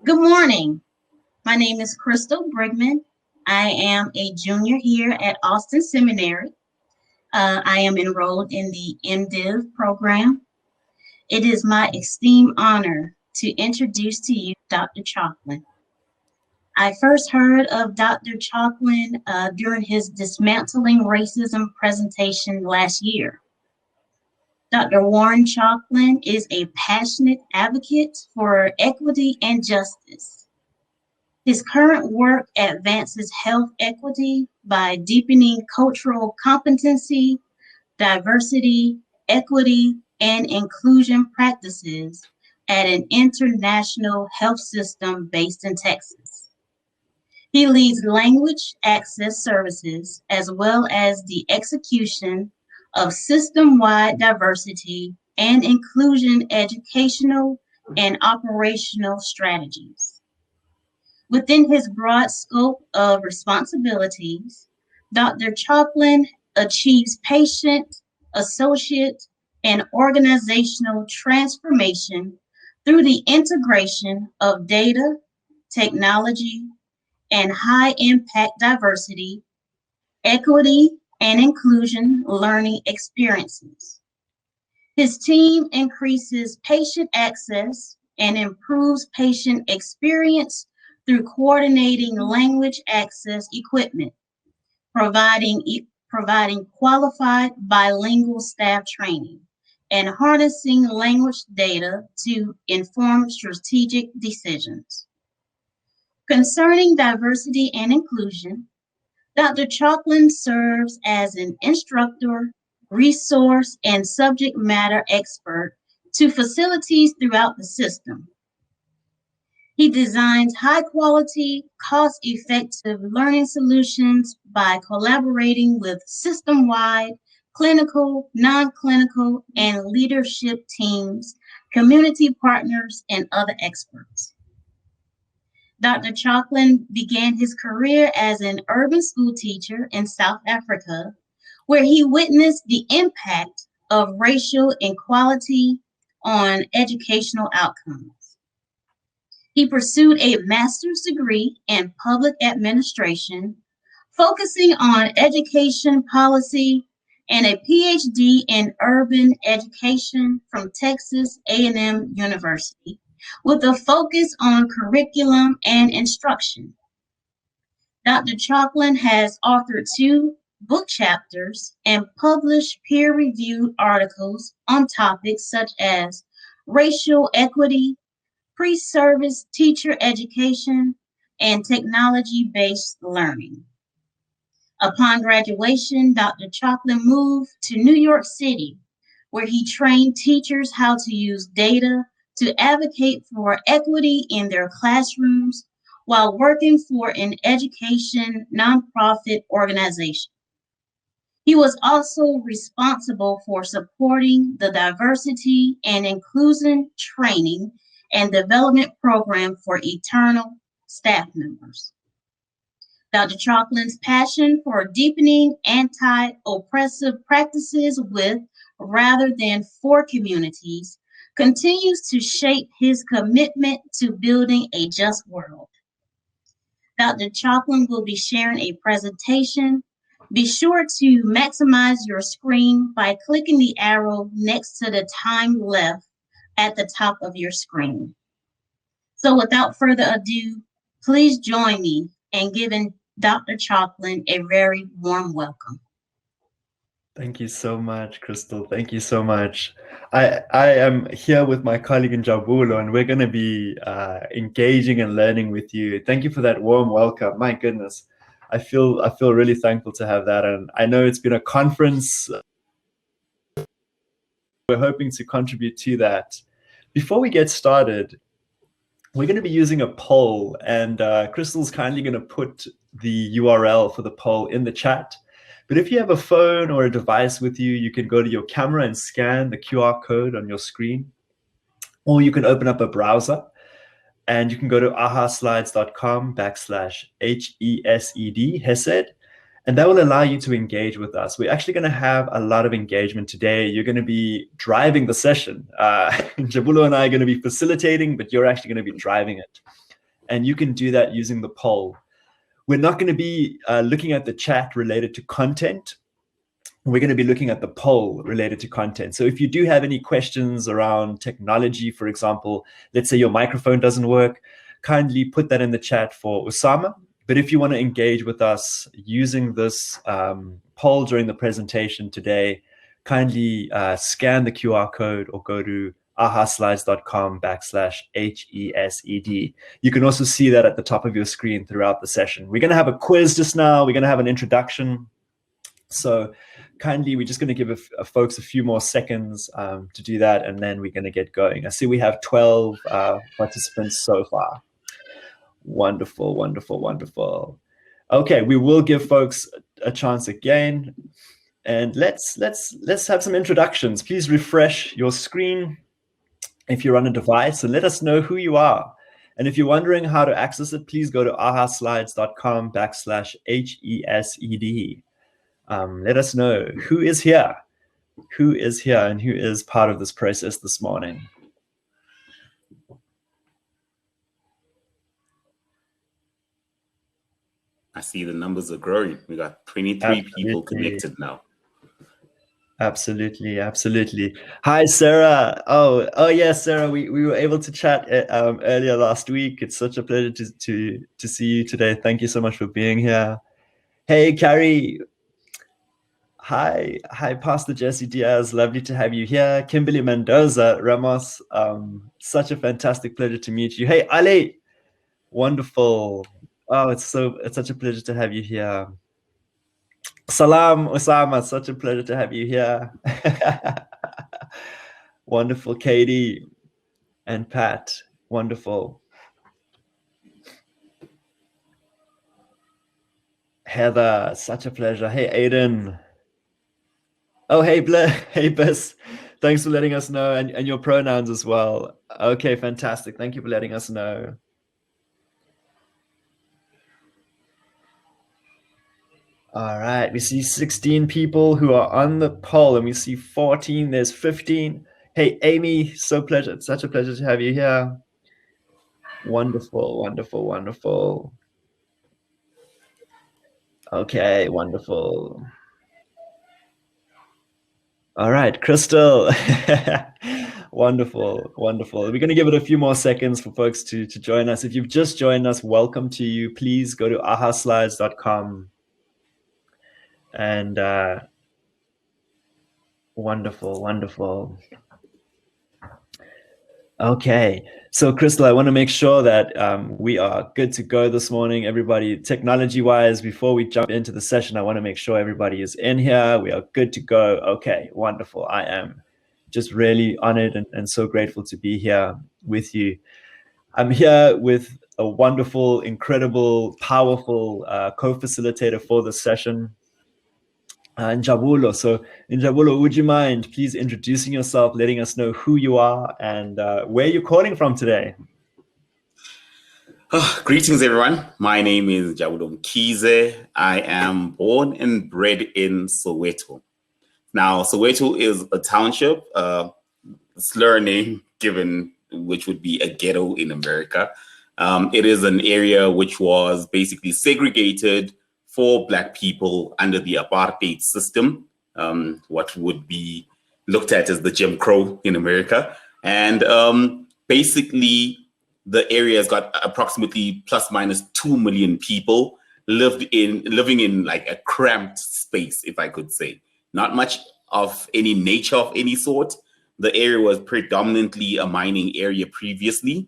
Good morning. My name is Crystal Brigman. I am a junior here at Austin Seminary. I am enrolled in the MDiv program. It is my esteemed honor to introduce to you Dr. Chalklin. I first heard of Dr. Chalklin during his Dismantling Racism presentation last year. Dr. Warren Chalklin is a passionate advocate for equity and justice. His current work advances health equity by deepening cultural competency, diversity, equity, and inclusion practices at an international health system based in Texas. He leads language access services as well as the execution of system-wide diversity and inclusion educational and operational strategies. Within his broad scope of responsibilities, Dr. Chalklin achieves patient, associate, and organizational transformation through the integration of data, technology, and high impact diversity, equity, and inclusion learning experiences. His team increases patient access and improves patient experience through coordinating language access equipment, providing, providing qualified bilingual staff training, and harnessing language data to inform strategic decisions. Concerning diversity and inclusion, Dr. Chalklin serves as an instructor, resource, and subject matter expert to facilities throughout the system. He designs high quality, cost effective learning solutions by collaborating with system wide clinical, non clinical, and leadership teams, community partners, and other experts. Dr. Chalklin began his career as an urban school teacher in South Africa, where he witnessed the impact of racial inequality on educational outcomes. He pursued a master's degree in public administration, focusing on education policy, and a PhD in urban education from Texas A&M University, with a focus on curriculum and instruction. Dr. Chalklin has authored two book chapters and published peer-reviewed articles on topics such as racial equity, pre-service teacher education, and technology-based learning. Upon graduation, Dr. Chalklin moved to New York City, where he trained teachers how to use data to advocate for equity in their classrooms while working for an education nonprofit organization. He was also responsible for supporting the diversity and inclusion training and development program for eternal staff members. Dr. Chalklin's passion for deepening anti-oppressive practices with rather than for communities continues to shape his commitment to building a just world. Dr. Chalklin will be sharing a presentation. Be sure to maximize your screen by clicking the arrow next to the time left at the top of your screen. So without further ado, please join me in giving Dr. Chalklin a very warm welcome. Thank you so much, Crystal. Thank you so much. I am here with my colleague in Jabulo, and we're going to be engaging and learning with you. Thank you for that warm welcome. My goodness, I feel really thankful to have that, and I know it's been a conference. We're hoping to contribute to that. Before we get started, we're going to be using a poll, and Crystal's kindly going to put the URL for the poll in the chat. But if you have a phone or a device with you, you can go to your camera and scan the QR code on your screen, or you can open up a browser and you can go to ahaslides.com/HESED, HESED, and that will allow you to engage with us. We're actually going to have a lot of engagement today. You're going to be driving the session. Jabulo and I are going to be facilitating, but you're actually going to be driving it. and you can do that using the poll. We're not going to be looking at the chat related to content. We're going to be looking at the poll related to content. So if you do have any questions around technology, for example, let's say your microphone doesn't work, kindly put that in the chat for Osama. But if you want to engage with us using this poll during the presentation today, kindly scan the QR code or go to ahaslides.com/HESED. You can also see that at the top of your screen throughout the session. We're going to have a quiz just now. We're going to have an introduction. So kindly, we're just going to give folks a few more seconds to do that, and then we're going to get going. I see we have 12 participants so far. Wonderful, wonderful, wonderful. Okay, we will give folks a chance again, and let's have some introductions. Please refresh your screen if you're on a device, and let us know who you are. And if you're wondering how to access it, please go to ahaslides.com/HESED. Let us know who is here, and who is part of this process this morning. I see the numbers are growing. We got 23 people connected now. Absolutely, absolutely. Hi, Sarah. Oh yes, Sarah. We were able to chat earlier last week. It's such a pleasure to see you today. Thank you so much for being here. Hey, Carrie. Hi, Pastor Jesse Diaz. Lovely to have you here. Kimberly Mendoza Ramos. Such a fantastic pleasure to meet you. Hey, Ali. Wonderful. Oh, it's such a pleasure to have you here. Salam, Osama. Such a pleasure to have you here. Wonderful, Katie and Pat. Wonderful. Heather, such a pleasure. Hey, Aiden. Oh, hey, Blair. Hey, Bess. Thanks for letting us know, and your pronouns as well. Okay, fantastic. Thank you for letting us know. All right, we see 16 people who are on the poll, and we see 14. There's 15. Hey, Amy, such a pleasure to have you here. Wonderful, wonderful, wonderful. Okay, wonderful. All right, Crystal. Wonderful, wonderful. We're going to give it a few more seconds for folks to join us. If you've just joined us, welcome to you. Please go to ahaslides.com. And wonderful, wonderful. Okay, so Crystal, I want to make sure that we are good to go this morning. Everybody, technology-wise, before we jump into the session, I want to make sure everybody is in here. We are good to go. Okay, wonderful. I am just really honored and so grateful to be here with you. I'm here with a wonderful, incredible, powerful co-facilitator for this session, Njabulo. So Njabulo, would you mind please introducing yourself, letting us know who you are and where you're calling from today? Greetings, everyone. My name is Njabulo Mkhize. I am born and bred in Soweto. Now, Soweto is a township, slur name given, which would be a ghetto in America. It is an area which was basically segregated for Black people under the apartheid system, what would be looked at as the Jim Crow in America. And basically, the area has got approximately plus minus 2 million people living in like a cramped space, if I could say. Not much of any nature of any sort. The area was predominantly a mining area previously.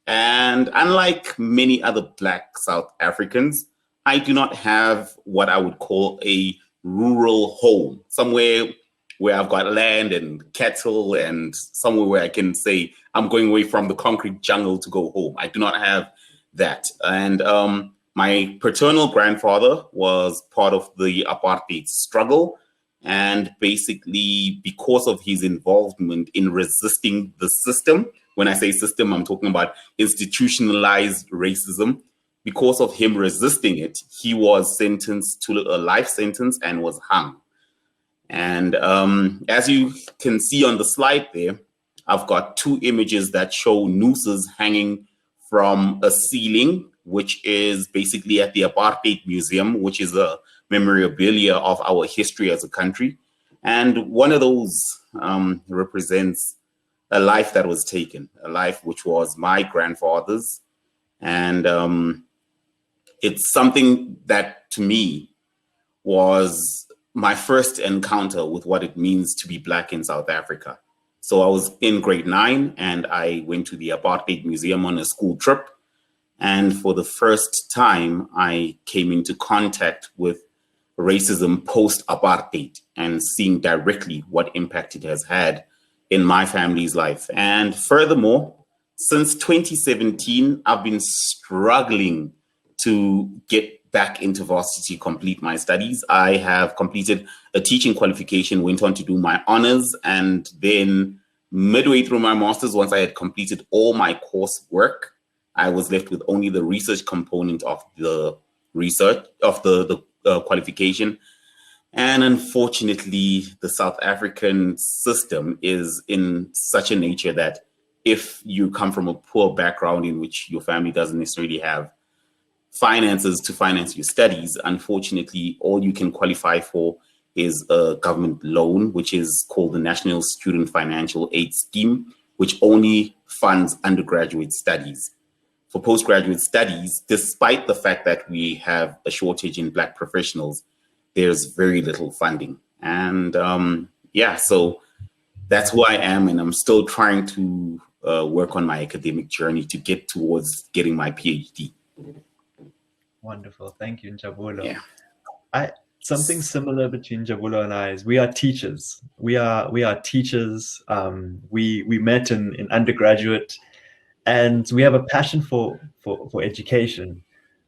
And unlike many other Black South Africans, I do not have what I would call a rural home, somewhere where I've got land and cattle and somewhere where I can say I'm going away from the concrete jungle to go home. I do not have that. And my paternal grandfather was part of the apartheid struggle. And basically, because of his involvement in resisting the system, when I say system, I'm talking about institutionalized racism. Because of him resisting it, he was sentenced to a life sentence and was hung. And as you can see on the slide there, I've got two images that show nooses hanging from a ceiling, which is basically at the Apartheid Museum, which is a memorabilia of our history as a country. And one of those represents a life that was taken, a life which was my grandfather's. And it's something that, to me, was my first encounter with what it means to be Black in South Africa. So I was in grade 9 and I went to the Apartheid Museum on a school trip. And for the first time, I came into contact with racism post-apartheid and seeing directly what impact it has had in my family's life. And furthermore, since 2017, I've been struggling to get back into varsity, complete my studies. I have completed a teaching qualification, went on to do my honors, and then midway through my master's, once I had completed all my coursework, I was left with only the research component of the research, of the qualification. And unfortunately, the South African system is in such a nature that if you come from a poor background in which your family doesn't necessarily have finances to finance your studies, unfortunately, all you can qualify for is a government loan, which is called the National Student Financial Aid Scheme, which only funds undergraduate studies. For postgraduate studies, despite the fact that we have a shortage in Black professionals, there's very little funding. And yeah, so that's who I am, and I'm still trying to work on my academic journey to get towards getting my PhD. Wonderful. Thank you, Njabulo. Yeah. Something similar between Njabulo and I is we are teachers. We are teachers. We met in undergraduate, and we have a passion for education.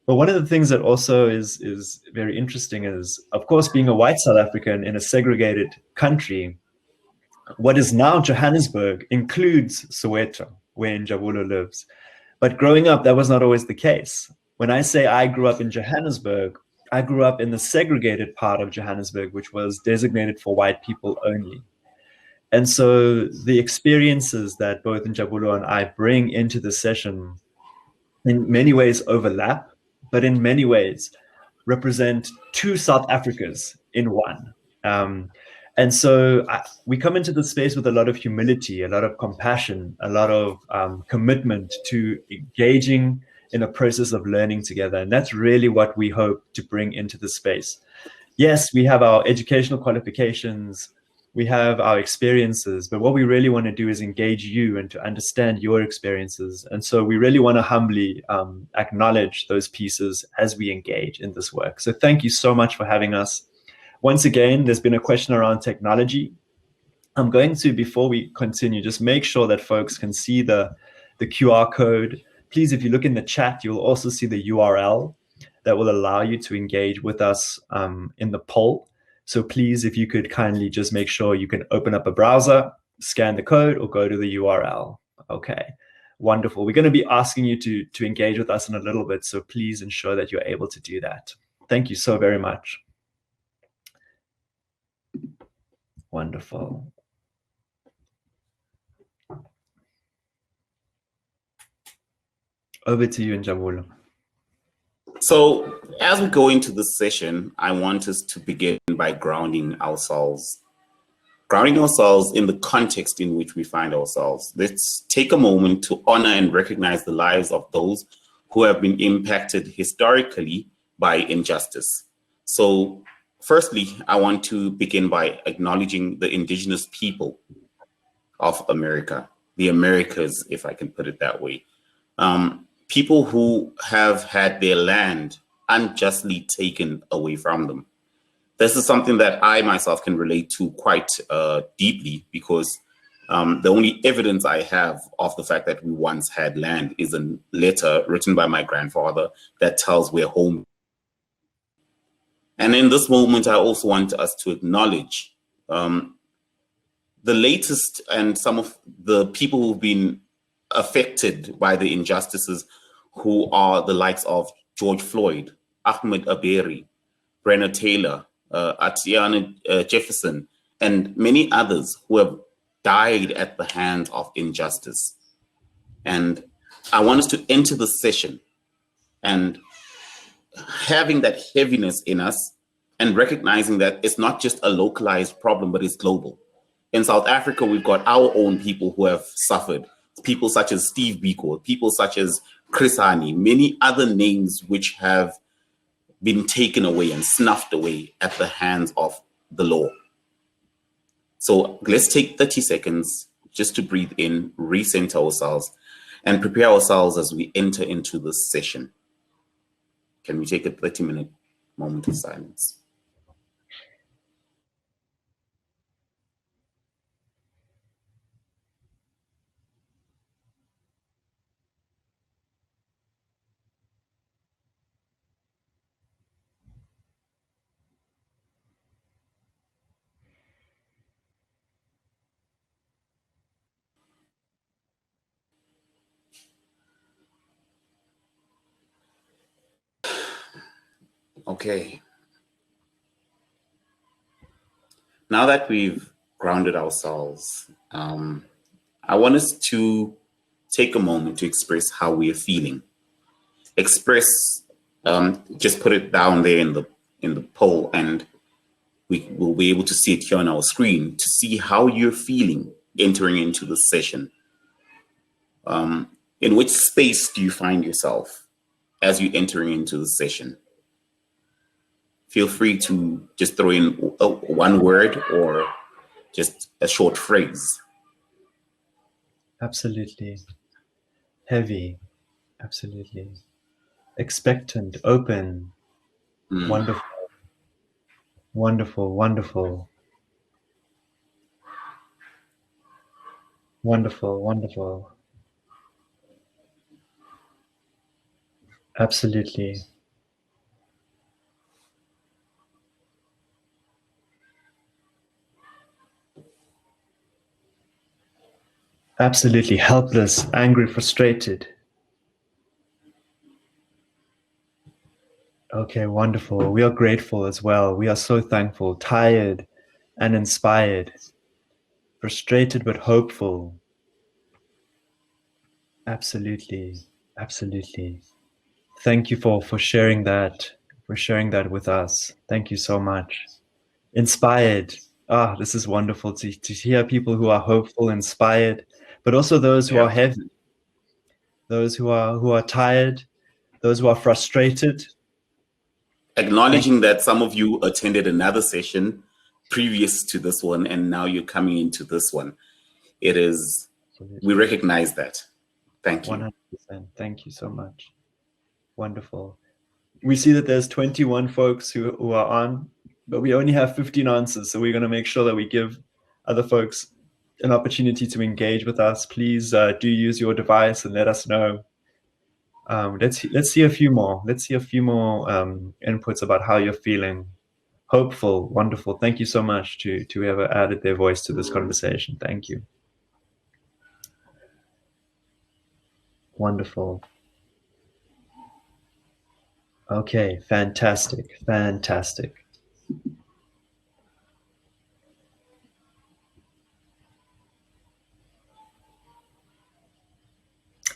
But one of the things that also is very interesting is, of course, being a white South African in a segregated country, what is now Johannesburg includes Soweto, where Njabulo lives. But growing up, that was not always the case. When I say I grew up in Johannesburg, I grew up in the segregated part of Johannesburg, which was designated for white people only. And so the experiences that both Njabulo and I bring into the session in many ways overlap, but in many ways represent two South Africas in one. And so we come into the space with a lot of humility, a lot of compassion, a lot of commitment to engaging in a process of learning together. And that's really what we hope to bring into the space. Yes, we have our educational qualifications, we have our experiences, but what we really want to do is engage you and to understand your experiences. And so we really want to humbly acknowledge those pieces as we engage in this work. So thank you so much for having us. Once again, there's been a question around technology. I'm going to, before we continue, just make sure that folks can see the QR code. Please, if you look in the chat, you'll also see the URL that will allow you to engage with us in the poll. So please, if you could kindly just make sure you can open up a browser, scan the code, or go to the URL. Okay, wonderful. We're going to be asking you to engage with us in a little bit, so please ensure that you're able to do that. Thank you so very much. Wonderful. Over to you, Njabulo. So as we go into this session, I want us to begin by grounding ourselves in the context in which we find ourselves. Let's take a moment to honor and recognize the lives of those who have been impacted historically by injustice. So firstly, I want to begin by acknowledging the indigenous people of America, the Americas, if I can put it that way. People who have had their land unjustly taken away from them. This is something that I myself can relate to quite deeply, because the only evidence I have of the fact that we once had land is a letter written by my grandfather that tells we're home. And in this moment, I also want us to acknowledge the latest and some of the people who've been affected by the injustices, who are the likes of George Floyd, Ahmed Aberi, Breonna Taylor, Atiana Jefferson, and many others who have died at the hands of injustice. And I want us to enter the session and having that heaviness in us and recognizing that it's not just a localized problem, but it's global. In South Africa, we've got our own people who have suffered, people such as Steve Biko, people such as Chris Hani, many other names which have been taken away and snuffed away at the hands of the law. So let's take 30 seconds just to breathe in, recenter ourselves, and prepare ourselves as we enter into this session. Can we take a 30-minute moment of silence? Okay. Now that we've grounded ourselves, I want us to take a moment to express how we are feeling. Express, just put it down there in the poll, and we will be able to see it here on our screen to see how you're feeling entering into the session. In which space do you find yourself as you're entering into the session? Feel free to just throw in one word or just a short phrase. Absolutely. Heavy. Absolutely. Expectant, open. Wonderful. Wonderful, wonderful. Wonderful, wonderful. Absolutely. Absolutely helpless, angry, frustrated. Okay, wonderful. We are grateful as well. We are so thankful, tired and inspired, frustrated but hopeful. Absolutely, absolutely. Thank you for sharing that, with us. Thank you so much. Inspired. Ah, this is wonderful to hear people who are hopeful, inspired, but also those who are heavy, those who are tired, those who are frustrated. Acknowledging that some of you attended another session previous to this one, and now you're coming into this one. It is, we recognize that. Thank you. 100%. Thank you so much. Wonderful. We see that there's 21 folks who are on, but we only have 15 answers. So we're going to make sure that we give other folks an opportunity to engage with us. Please do use your device and let us know. Let's see a few more. Let's see a few more inputs about how you're feeling. Hopeful, wonderful. Thank you so much to whoever added their voice to this conversation. Thank you. Wonderful. Okay, fantastic, fantastic.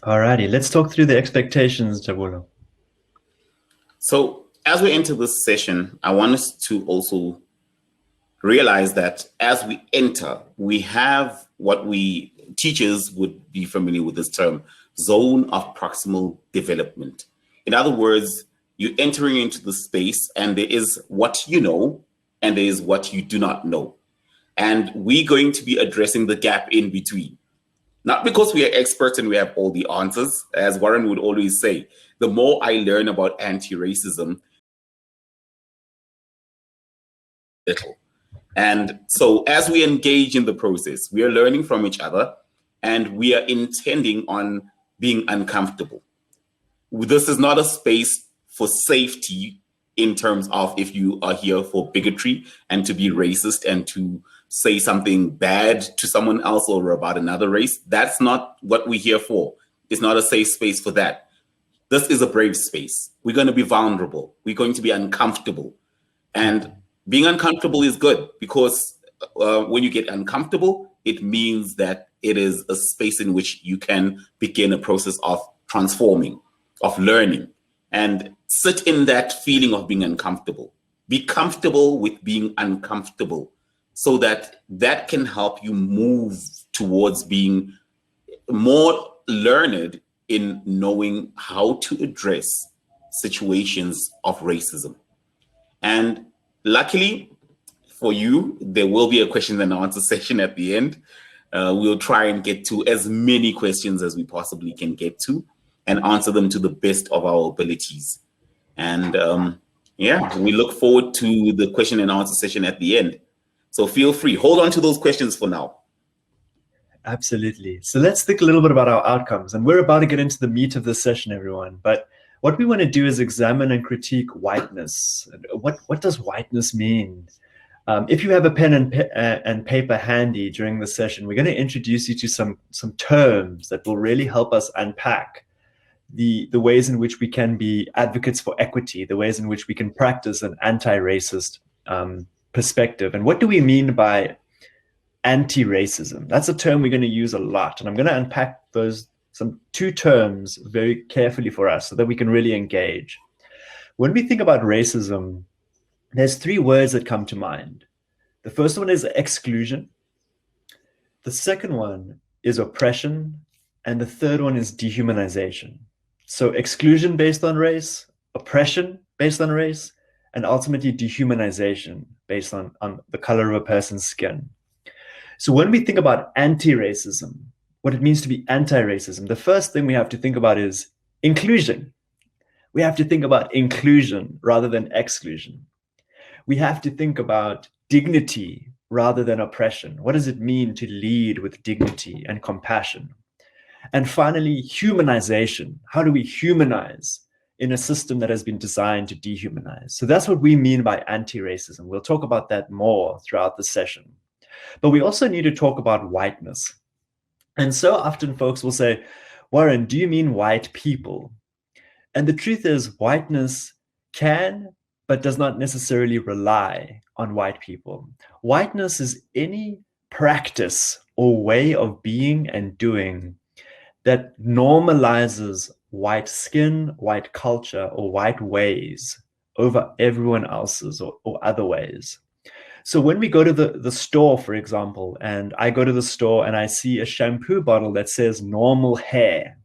Alrighty, let's talk through the expectations, Jabulo. So as we enter this session, I want us to also realize that as we enter, we have what we teachers would be familiar with this term, zone of proximal development. In other words, you're entering into the space and there is what you know and there is what you do not know. And we're going to be addressing the gap in between. Not because we are experts and we have all the answers. As Warren would always say, the more I learn about anti-racism, little. And so as we engage in the process, we are learning from each other and we are intending on being uncomfortable. This is not a space for safety in terms of if you are here for bigotry and to be racist and to say something bad to someone else or about another race. That's not what we're here for. It's not a safe space for that. This is a brave space. We're going to be vulnerable. We're going to be uncomfortable. And being uncomfortable is good because when you get uncomfortable, it means that it is a space in which you can begin a process of transforming, of learning, and sit in that feeling of being uncomfortable. Be comfortable with being uncomfortable so that that can help you move towards being more learned in knowing how to address situations of racism. And luckily for you, there will be a question and answer session at the end. We'll try and get to as many questions as we possibly can get to and answer them to the best of our abilities. And yeah, we look forward to the question and answer session at the end. So feel free, hold on to those questions for now. Absolutely. So let's think a little bit about our outcomes. And we're about to get into the meat of this session, everyone. But what we want to do is examine and critique whiteness. What does whiteness mean? If you have a pen and paper handy during the session, we're going to introduce you to some terms that will really help us unpack the ways in which we can be advocates for equity, the ways in which we can practice an anti-racist perspective. And what do we mean by anti-racism? That's a term we're going to use a lot. And I'm going to unpack some two terms very carefully for us so that we can really engage. When we think about racism, there's three words that come to mind. The first one is exclusion. The second one is oppression. And the third one is dehumanization. So exclusion based on race, oppression based on race, and ultimately dehumanization based on the color of a person's skin. So when we think about anti-racism, what it means to be anti-racism, the first thing we have to think about is inclusion. We have to think about inclusion rather than exclusion. We have to think about dignity rather than oppression. What does it mean to lead with dignity and compassion? And finally, humanization. How do we humanize in a system that has been designed to dehumanize? So that's what we mean by anti-racism. We'll talk about that more throughout the session. But we also need to talk about whiteness. And so often folks will say, Warren, do you mean white people? And the truth is, whiteness can, but does not necessarily rely on white people. Whiteness is any practice or way of being and doing that normalizes white skin, white culture, or white ways over everyone else's or other ways. So when we go to the store, for example, and I go to the store and I see a shampoo bottle that says normal hair,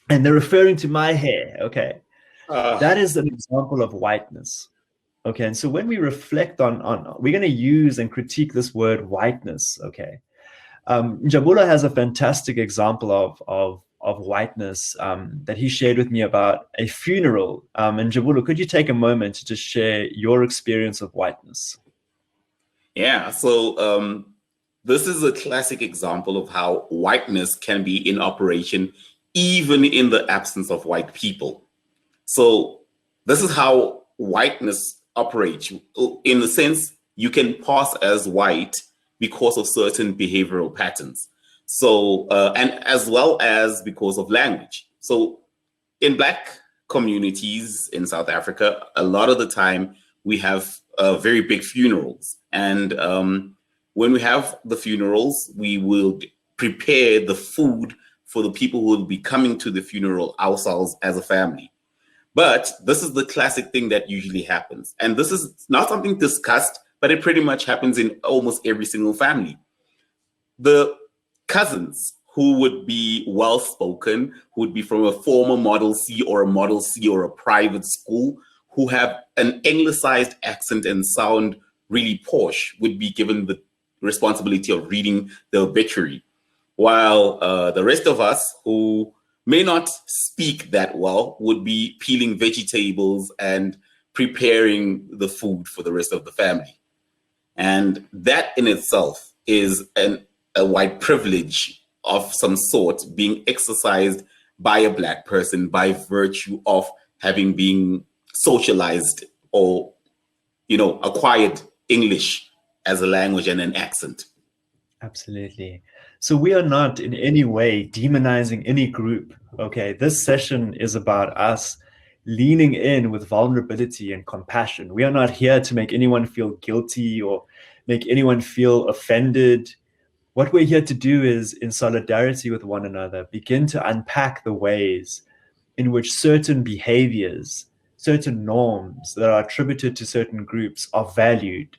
and they're referring to my hair, okay? That is an example of whiteness. Okay, and so when we reflect on we're going to use and critique this word whiteness, okay? Njabula has a fantastic example of whiteness that he shared with me about a funeral. And Njabula, could you take a moment to just share your experience of whiteness? Yeah, so this is a classic example of how whiteness can be in operation even in the absence of white people. So this is how whiteness operates. In the sense, you can pass as white because of certain behavioral patterns. So, and as well as because of language. So in Black communities in South Africa, a lot of the time we have very big funerals. And when we have the funerals, we will prepare the food for the people who will be coming to the funeral ourselves as a family. But this is the classic thing that usually happens. And this is not something discussed, but it pretty much happens in almost every single family. The cousins who would be well-spoken, who would be from a former Model C or a Model C or a private school, who have an anglicized accent and sound really posh, would be given the responsibility of reading the obituary. While the rest of us who may not speak that well would be peeling vegetables and preparing the food for the rest of the family. And that in itself is a white privilege of some sort being exercised by a Black person by virtue of having been socialized or, acquired English as a language and an accent. Absolutely. So we are not in any way demonizing any group, okay? This session is about us leaning in with vulnerability and compassion. We are not here to make anyone feel guilty or make anyone feel offended. What we're here to do is, in solidarity with one another, begin to unpack the ways in which certain behaviors, certain norms that are attributed to certain groups are valued,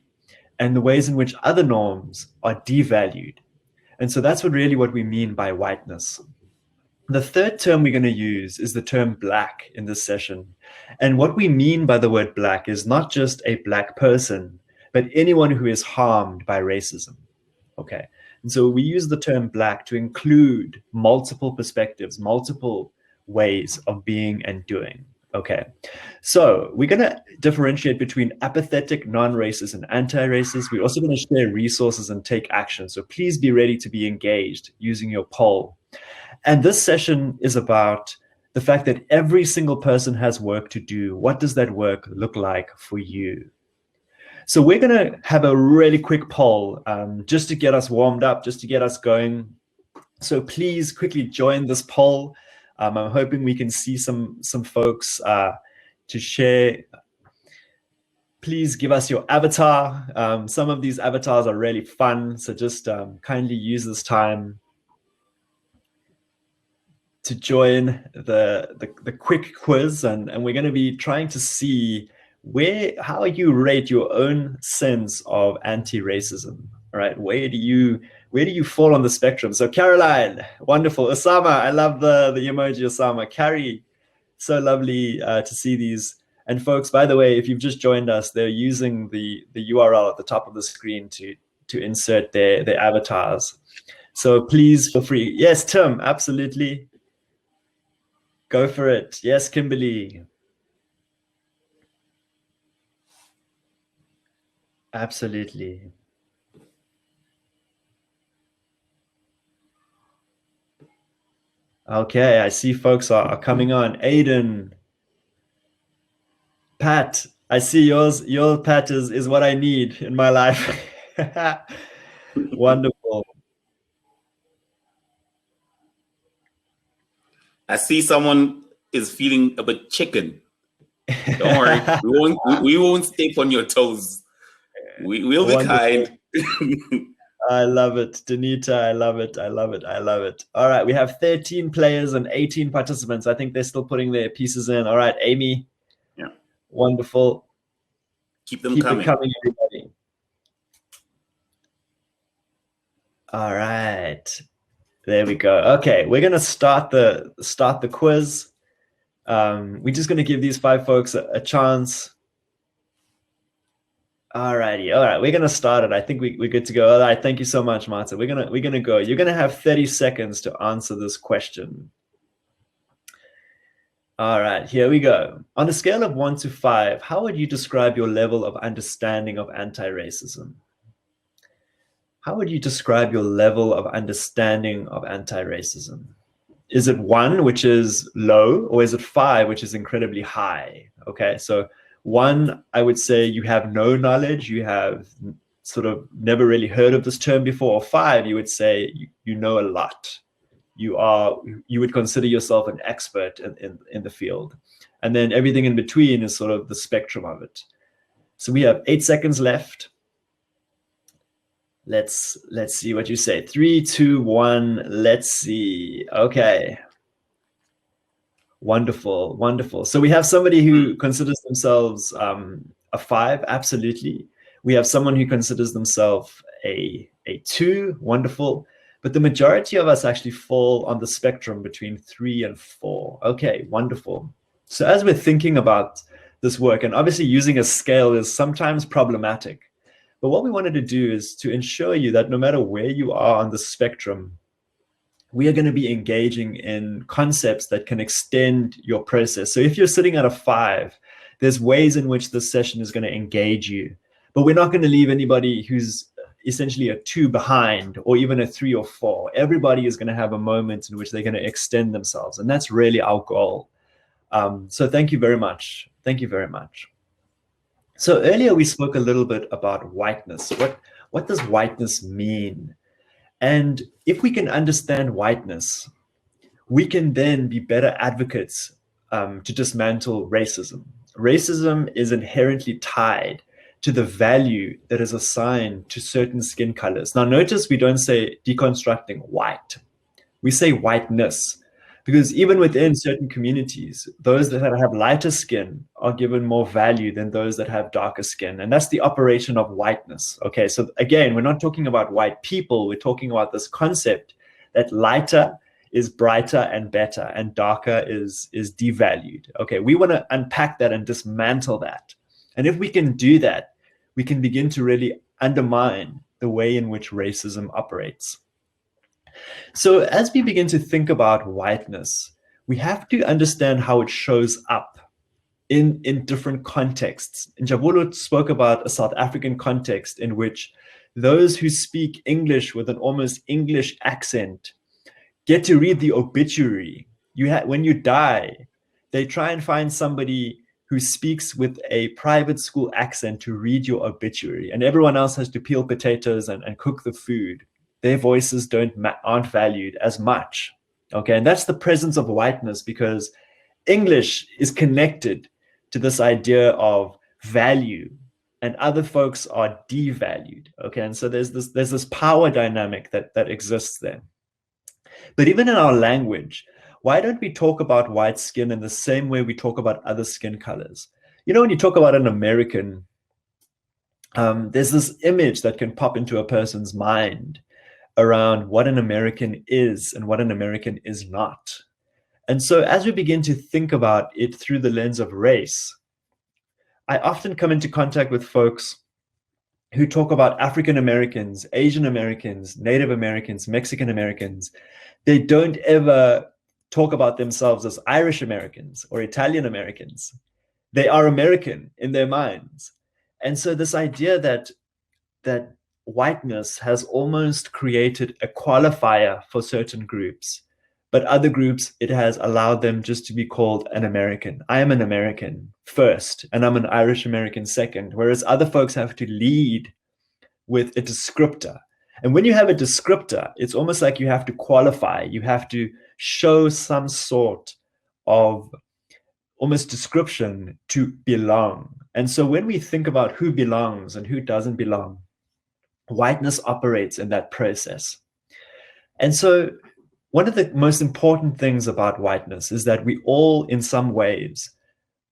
and the ways in which other norms are devalued. And so that's what we mean by whiteness. The third term we're going to use is the term black in this session. And what we mean by the word black is not just a black person, but anyone who is harmed by racism. Okay. And so we use the term black to include multiple perspectives, multiple ways of being and doing. Okay. So we're going to differentiate between apathetic, non-racist, and anti-racist. We're also going to share resources and take action. So please be ready to be engaged using your poll. And this session is about the fact that every single person has work to do. What does that work look like for you? So we're going to have a really quick poll just to get us warmed up, just to get us going. So please quickly join this poll. I'm hoping we can see some folks to share. Please give us your avatar. Some of these avatars are really fun, so just kindly use this time to join the quick quiz, and we're going to be trying to see how you rate your own sense of anti-racism. All right, where do you fall on the spectrum? So Caroline, wonderful. Osama, I love the emoji. Osama, Carrie, so lovely to see these. And folks, by the way, if you've just joined us, they're using the URL at the top of the screen to insert their avatars. So please feel free. Yes, Tim, absolutely. Go for it. Yes, Kimberly. Absolutely. Okay, I see folks are coming on. Aiden. Pat, I see yours. Your Pat is what I need in my life. Wonderful. I see someone is feeling a bit chicken. Don't worry, we won't step on your toes. We'll be kind. I love it, Danita. I love it. I love it. I love it. All right, we have 13 players and 18 participants. I think they're still putting their pieces in. All right, Amy. Yeah. Wonderful. Keep them coming. It coming, everybody. All right. There we go. Okay, we're gonna start the quiz. We're just gonna give these 5 folks a chance. All righty. All right, we're gonna start it. I think we're good to go. All right, thank you so much, Marta. We're gonna go. You're gonna have 30 seconds to answer this question. All right, here we go. On a scale of 1 to 5, how would you describe your level of understanding of anti-racism? How would you describe your level of understanding of anti-racism? Is it 1, which is low, or is it 5, which is incredibly high? Okay, so 1, I would say you have no knowledge, you have sort of never really heard of this term before. Or 5, you would say you know a lot. You would consider yourself an expert in the field. And then everything in between is sort of the spectrum of it. So we have 8 seconds left. Let's see what you say. 3, 2, 1. Let's see. Okay. Wonderful, wonderful. So we have somebody who considers themselves a 5, absolutely. We have someone who considers themselves a 2, wonderful. But the majority of us actually fall on the spectrum between 3 and 4. Okay, wonderful. So as we're thinking about this work, and obviously using a scale is sometimes problematic, but what we wanted to do is to ensure you that no matter where you are on the spectrum, we are going to be engaging in concepts that can extend your process. So if you're sitting at a 5, there's ways in which this session is going to engage you, but we're not going to leave anybody who's essentially a 2 behind, or even a 3 or 4. Everybody is going to have a moment in which they're going to extend themselves, and that's really our goal. So thank you very much. Thank you very much. So earlier we spoke a little bit about whiteness. What does whiteness mean? And if we can understand whiteness, we can then be better advocates to dismantle racism. Racism is inherently tied to the value that is assigned to certain skin colors. Now, notice we don't say deconstructing white. We say whiteness, because even within certain communities, those that have lighter skin are given more value than those that have darker skin. And that's the operation of whiteness. Okay, so again, we're not talking about white people. We're talking about this concept that lighter is brighter and better, and darker is devalued. Okay, we want to unpack that and dismantle that. And if we can do that, we can begin to really undermine the way in which racism operates. So as we begin to think about whiteness, we have to understand how it shows up in different contexts. And Jabulo spoke about a South African context in which those who speak English with an almost English accent get to read the obituary. When you die, they try and find somebody who speaks with a private school accent to read your obituary, and everyone else has to peel potatoes and cook the food. Their voices aren't valued as much. Okay, and that's the presence of whiteness, because English is connected to this idea of value, and other folks are devalued. Okay, and so there's this power dynamic that exists there. But even in our language, why don't we talk about white skin in the same way we talk about other skin colors? You know, when you talk about an American, there's this image that can pop into a person's mind around what an American is and what an American is not. And so as we begin to think about it through the lens of race, I often come into contact with folks who talk about African Americans, Asian Americans, Native Americans, Mexican Americans. They don't ever talk about themselves as Irish Americans or Italian Americans. They are American in their minds. And so this idea that whiteness has almost created a qualifier for certain groups, but other groups, it has allowed them just to be called an American. I am an American first, and I'm an Irish American second, whereas other folks have to lead with a descriptor. And when you have a descriptor, it's almost like you have to qualify. You have to show some sort of almost description to belong. And so when we think about who belongs and who doesn't belong, whiteness operates in that process. And so one of the most important things about whiteness is that we all, in some ways,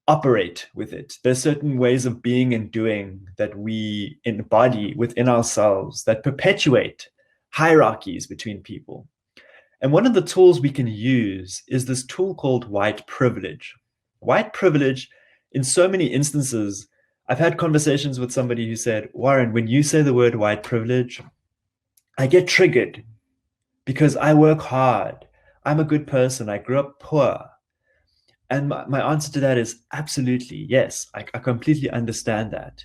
operate with it. There's certain ways of being and doing that we embody within ourselves that perpetuate hierarchies between people. And one of the tools we can use is this tool called white privilege. White privilege, in so many instances, I've had conversations with somebody who said, Warren, when you say the word white privilege, I get triggered because I work hard. I'm a good person. I grew up poor. And my answer to that is absolutely yes. I completely understand that.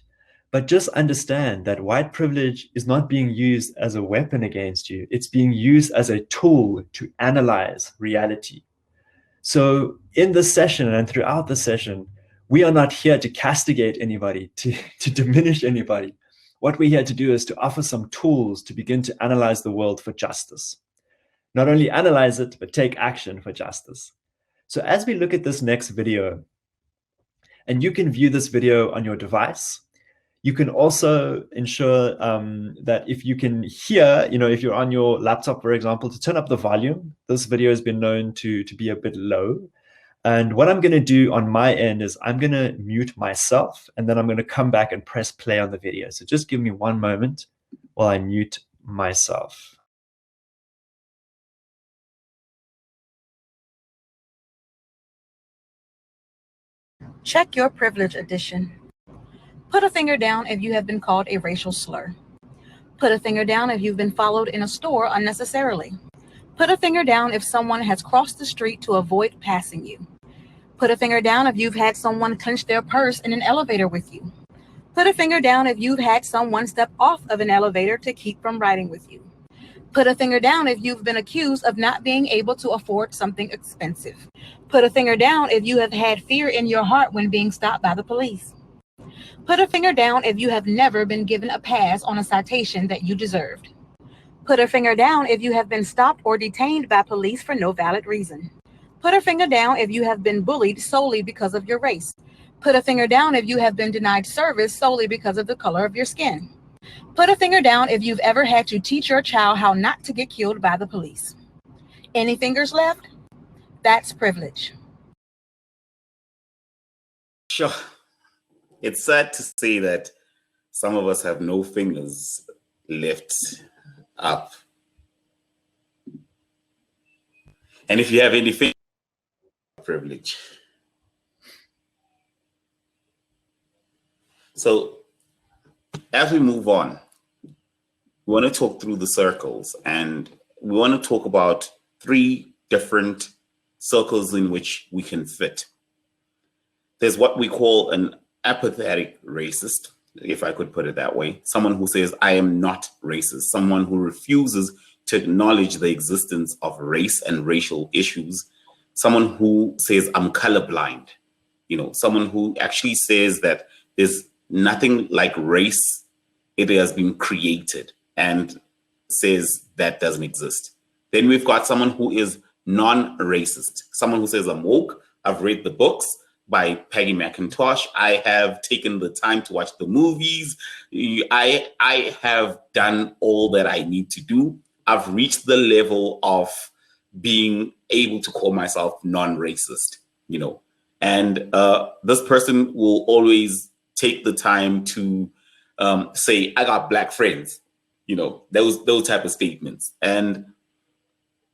But just understand that white privilege is not being used as a weapon against you. It's being used as a tool to analyze reality. So in this session and throughout the session, we are not here to castigate anybody, to diminish anybody. What we're here to do is to offer some tools to begin to analyze the world for justice. Not only analyze it, but take action for justice. So as we look at this next video, and you can view this video on your device, you can also ensure that if you can hear, if you're on your laptop, for example, to turn up the volume. This video has been known to be a bit low. And what I'm going to do on my end is I'm going to mute myself, and then I'm going to come back and press play on the video. So just give me one moment while I mute myself. Check your privilege edition. Put a finger down if you have been called a racial slur. Put a finger down if you've been followed in a store unnecessarily. Put a finger down if someone has crossed the street to avoid passing you. Put a finger down if you've had someone clench their purse in an elevator with you. Put a finger down if you've had someone step off of an elevator to keep from riding with you. Put a finger down if you've been accused of not being able to afford something expensive. Put a finger down if you have had fear in your heart when being stopped by the police. Put a finger down if you have never been given a pass on a citation that you deserved. Put a finger down if you have been stopped or detained by police for no valid reason. Put a finger down if you have been bullied solely because of your race. Put a finger down if you have been denied service solely because of the color of your skin. Put a finger down if you've ever had to teach your child how not to get killed by the police. Any fingers left? That's privilege. Sure. It's sad to say that some of us have no fingers left up. And if you have any fingers, privilege. So as we move on, we want to talk through the circles, and we want to talk about 3 different circles in which we can fit. There's what we call an apathetic racist, if I could put it that way. Someone who says, I am not racist. Someone who refuses to acknowledge the existence of race and racial issues. Someone who says, I'm colorblind. Someone who actually says that there's nothing like race. It has been created, and says that doesn't exist. Then we've got someone who is non-racist. Someone who says, I'm woke. I've read the books by Peggy McIntosh. I have taken the time to watch the movies. I have done all that I need to do. I've reached the level of being able to call myself non-racist, and this person will always take the time to say, I got black friends, those type of statements. And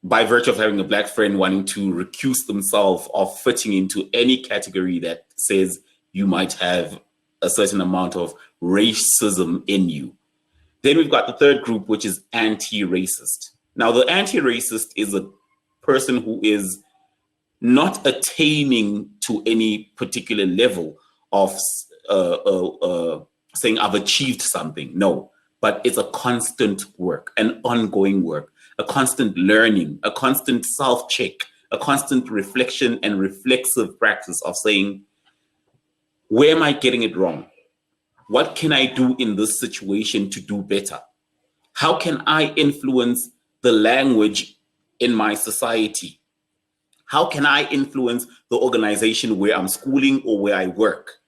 by virtue of having a black friend wanting to recuse themselves of fitting into any category that says you might have a certain amount of racism in you. Then we've got the third group, which is anti-racist. Now, the anti-racist is a person who is not attaining to any particular level of saying I've achieved something. No, but it's a constant work, an ongoing work, a constant learning, a constant self-check, a constant reflection and reflexive practice of saying, where am I getting it wrong? What can I do in this situation to do better? How can I influence the language in my society? How can I influence the organization where I'm schooling or where I work?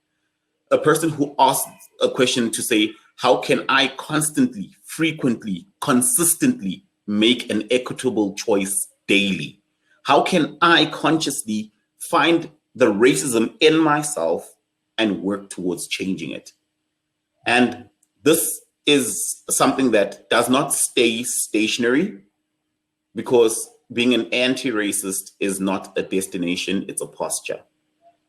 A person who asks a question to say, how can I constantly, frequently, consistently make an equitable choice daily? How can I consciously find the racism in myself and work towards changing it? And this is something that does not stay stationary, because being an anti-racist is not a destination, it's a posture.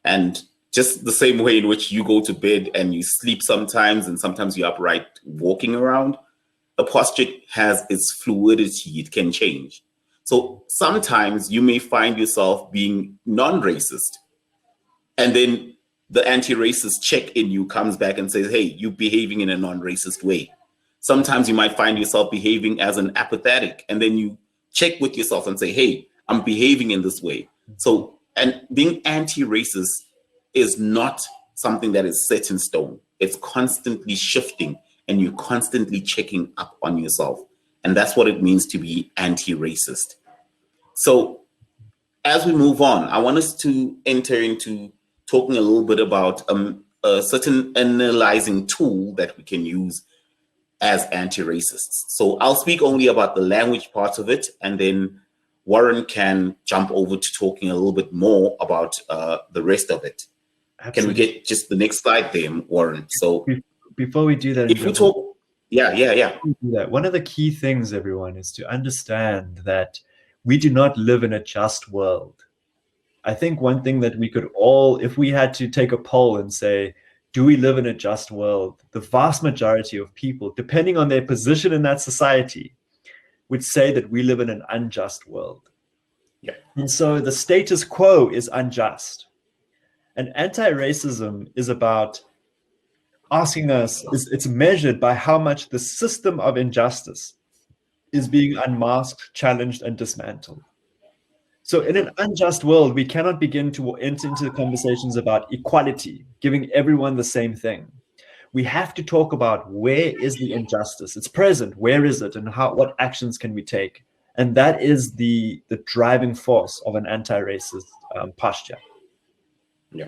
And just the same way in which you go to bed and you sleep sometimes, and sometimes you're upright walking around, a posture has its fluidity, it can change. So sometimes you may find yourself being non-racist, and then the anti-racist check in you comes back and says, hey, you're behaving in a non-racist way. Sometimes you might find yourself behaving as an apathetic, and then you check with yourself and say, hey, I'm behaving in this way. So, and being anti-racist is not something that is set in stone. It's constantly shifting, and you're constantly checking up on yourself. And that's what it means to be anti-racist. So as we move on, I want us to enter into talking a little bit about a certain analyzing tool that we can use as anti-racists. So I'll speak only about the language part of it, and then Warren can jump over to talking a little bit more about the rest of it. Absolutely. Can we get just the next slide there, Warren? So before we do that, if we talk, one of the key things, everyone, is to understand that we do not live in a just world. I think one thing that we could all, if we had to take a poll and say, do we live in a just world? The vast majority of people, depending on their position in that society, would say that we live in an unjust world. Yeah. And so the status quo is unjust. And anti-racism is about asking us, it's measured by how much the system of injustice is being unmasked, challenged, and dismantled. So in an unjust world, we cannot begin to enter into conversations about equality, giving everyone the same thing. We have to talk about where is the injustice? It's present. Where is it? And what actions can we take? And that is the driving force of an anti-racist posture. Yeah.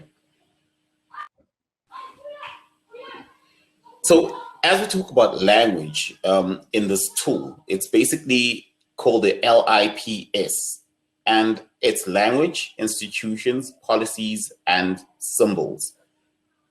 So as we talk about language in this tool, it's basically called the LIPS, and it's language, institutions, policies, and symbols.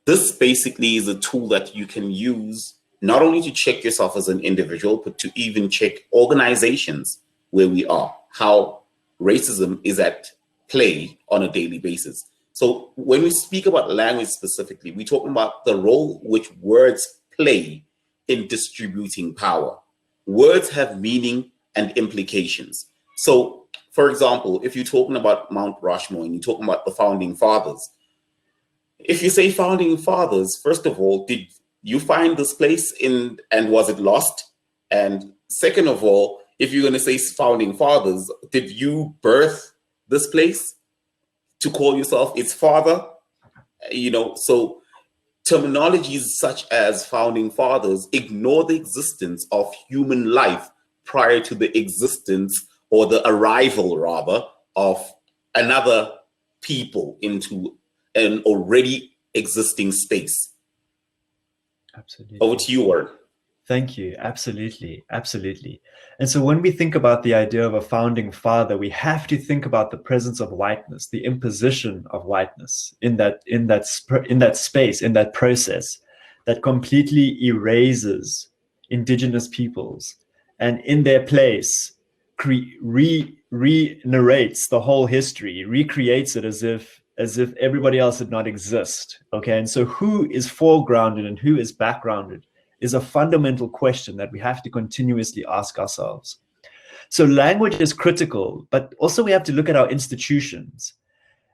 This basically is a tool that you can use not only to check yourself as an individual, but to even check organizations where we are, how racism is at play on a daily basis. So when we speak about language specifically, we're talking about the role which words play in distributing power. Words have meaning and implications. So, for example, if you're talking about Mount Rushmore and you're talking about the founding fathers, if you say founding fathers, first of all, did you find this place and was it lost? And second of all, if you're going to say founding fathers, did you birth this place to call yourself its father? So terminologies such as founding fathers ignore the existence of human life prior to the existence, or the arrival rather, of another people into an already existing space. Absolutely. Over to you, Warren. Thank you. Absolutely. Absolutely. And so when we think about the idea of a founding father, we have to think about the presence of whiteness, the imposition of whiteness in that space, in that process that completely erases indigenous peoples, and in their place re-narrates the whole history, recreates it as if everybody else did not exist. Okay. And so who is foregrounded and who is backgrounded is a fundamental question that we have to continuously ask ourselves. So language is critical, but also we have to look at our institutions.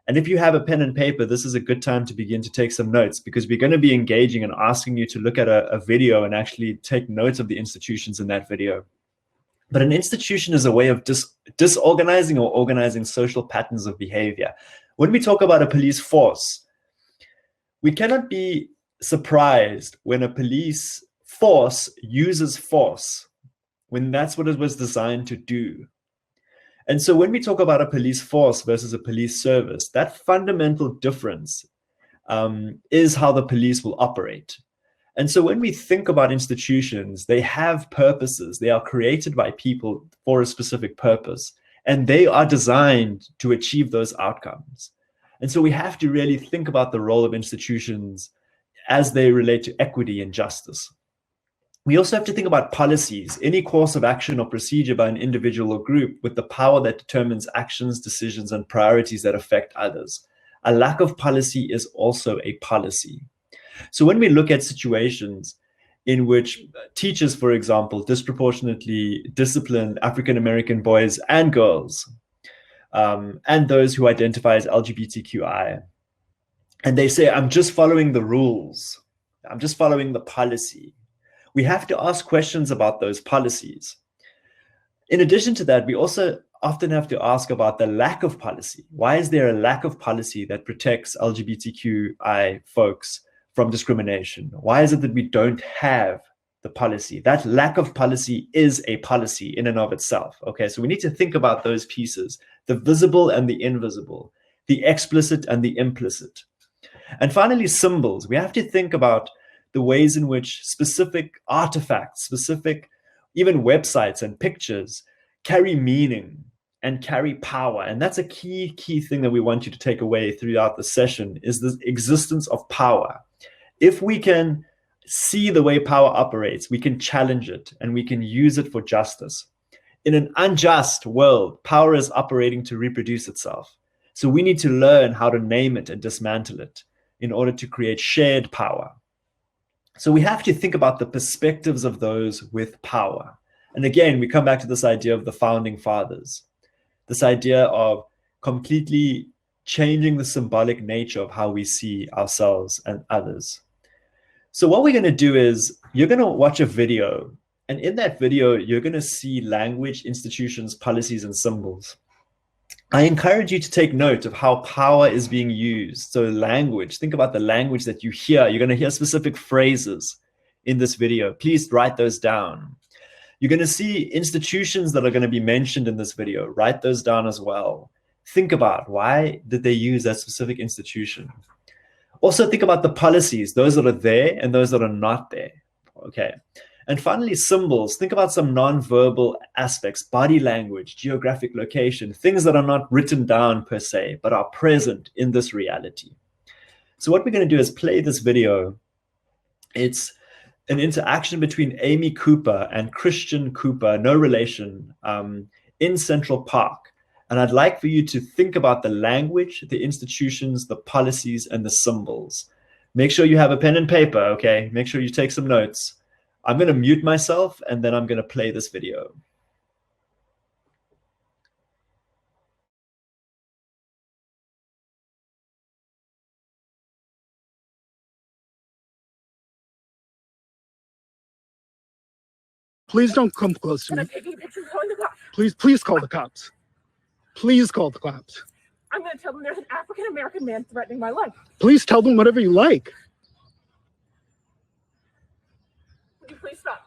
And if you have a pen and paper, this is a good time to begin to take some notes, because we're going to be engaging and asking you to look at a video and actually take notes of the institutions in that video. But an institution is a way of disorganizing or organizing social patterns of behavior. When we talk about a police force, we cannot be surprised when a police force uses force, when that's what it was designed to do. And so when we talk about a police force versus a police service, that fundamental difference is how the police will operate. And so when we think about institutions, they have purposes. They are created by people for a specific purpose, and they are designed to achieve those outcomes. And so we have to really think about the role of institutions as they relate to equity and justice. We also have to think about policies, any course of action or procedure by an individual or group with the power that determines actions, decisions, and priorities that affect others. A lack of policy is also a policy. So when we look at situations in which teachers, for example, disproportionately discipline African-American boys and girls, and those who identify as LGBTQI, and they say, I'm just following the rules, I'm just following the policy, we have to ask questions about those policies. In addition to that, we also often have to ask about the lack of policy. Why is there a lack of policy that protects LGBTQI folks from discrimination? Why is it that we don't have the policy? That lack of policy is a policy in and of itself. Okay, so we need to think about those pieces, the visible and the invisible, the explicit and the implicit. And finally, symbols. We have to think about the ways in which specific artifacts, specific even websites and pictures carry meaning and carry power. And that's a key thing that we want you to take away throughout the session, is the existence of power. If we can see the way power operates, we can challenge it and we can use it for justice. In an unjust world, power is operating to reproduce itself. So we need to learn how to name it and dismantle it in order to create shared power. So we have to think about the perspectives of those with power. And again, we come back to this idea of the founding fathers, this idea of completely changing the symbolic nature of how we see ourselves and others. So what we're going to do is you're going to watch a video, and in that video, you're going to see language, institutions, policies, and symbols. I encourage you to take note of how power is being used. So language, think about the language that you hear. You're going to hear specific phrases in this video. Please write those down. You're going to see institutions that are going to be mentioned in this video. Write those down as well. Think about, why did they use that specific institution? Also think about the policies, those that are there and those that are not there. Okay. And finally, symbols. Think about some nonverbal aspects, body language, geographic location, things that are not written down per se, but are present in this reality. So what we're going to do is play this video. It's an interaction between Amy Cooper and Christian Cooper, no relation, in Central Park. And I'd like for you to think about the language, the institutions, the policies, and the symbols. Make sure you have a pen and paper, okay? Make sure you take some notes. I'm going to mute myself, and then I'm going to play this video. Please don't come close to me. Please call the cops. Please call the cops. I'm going to tell them there's an African-American man threatening my life. Please tell them whatever you like. Would you please stop?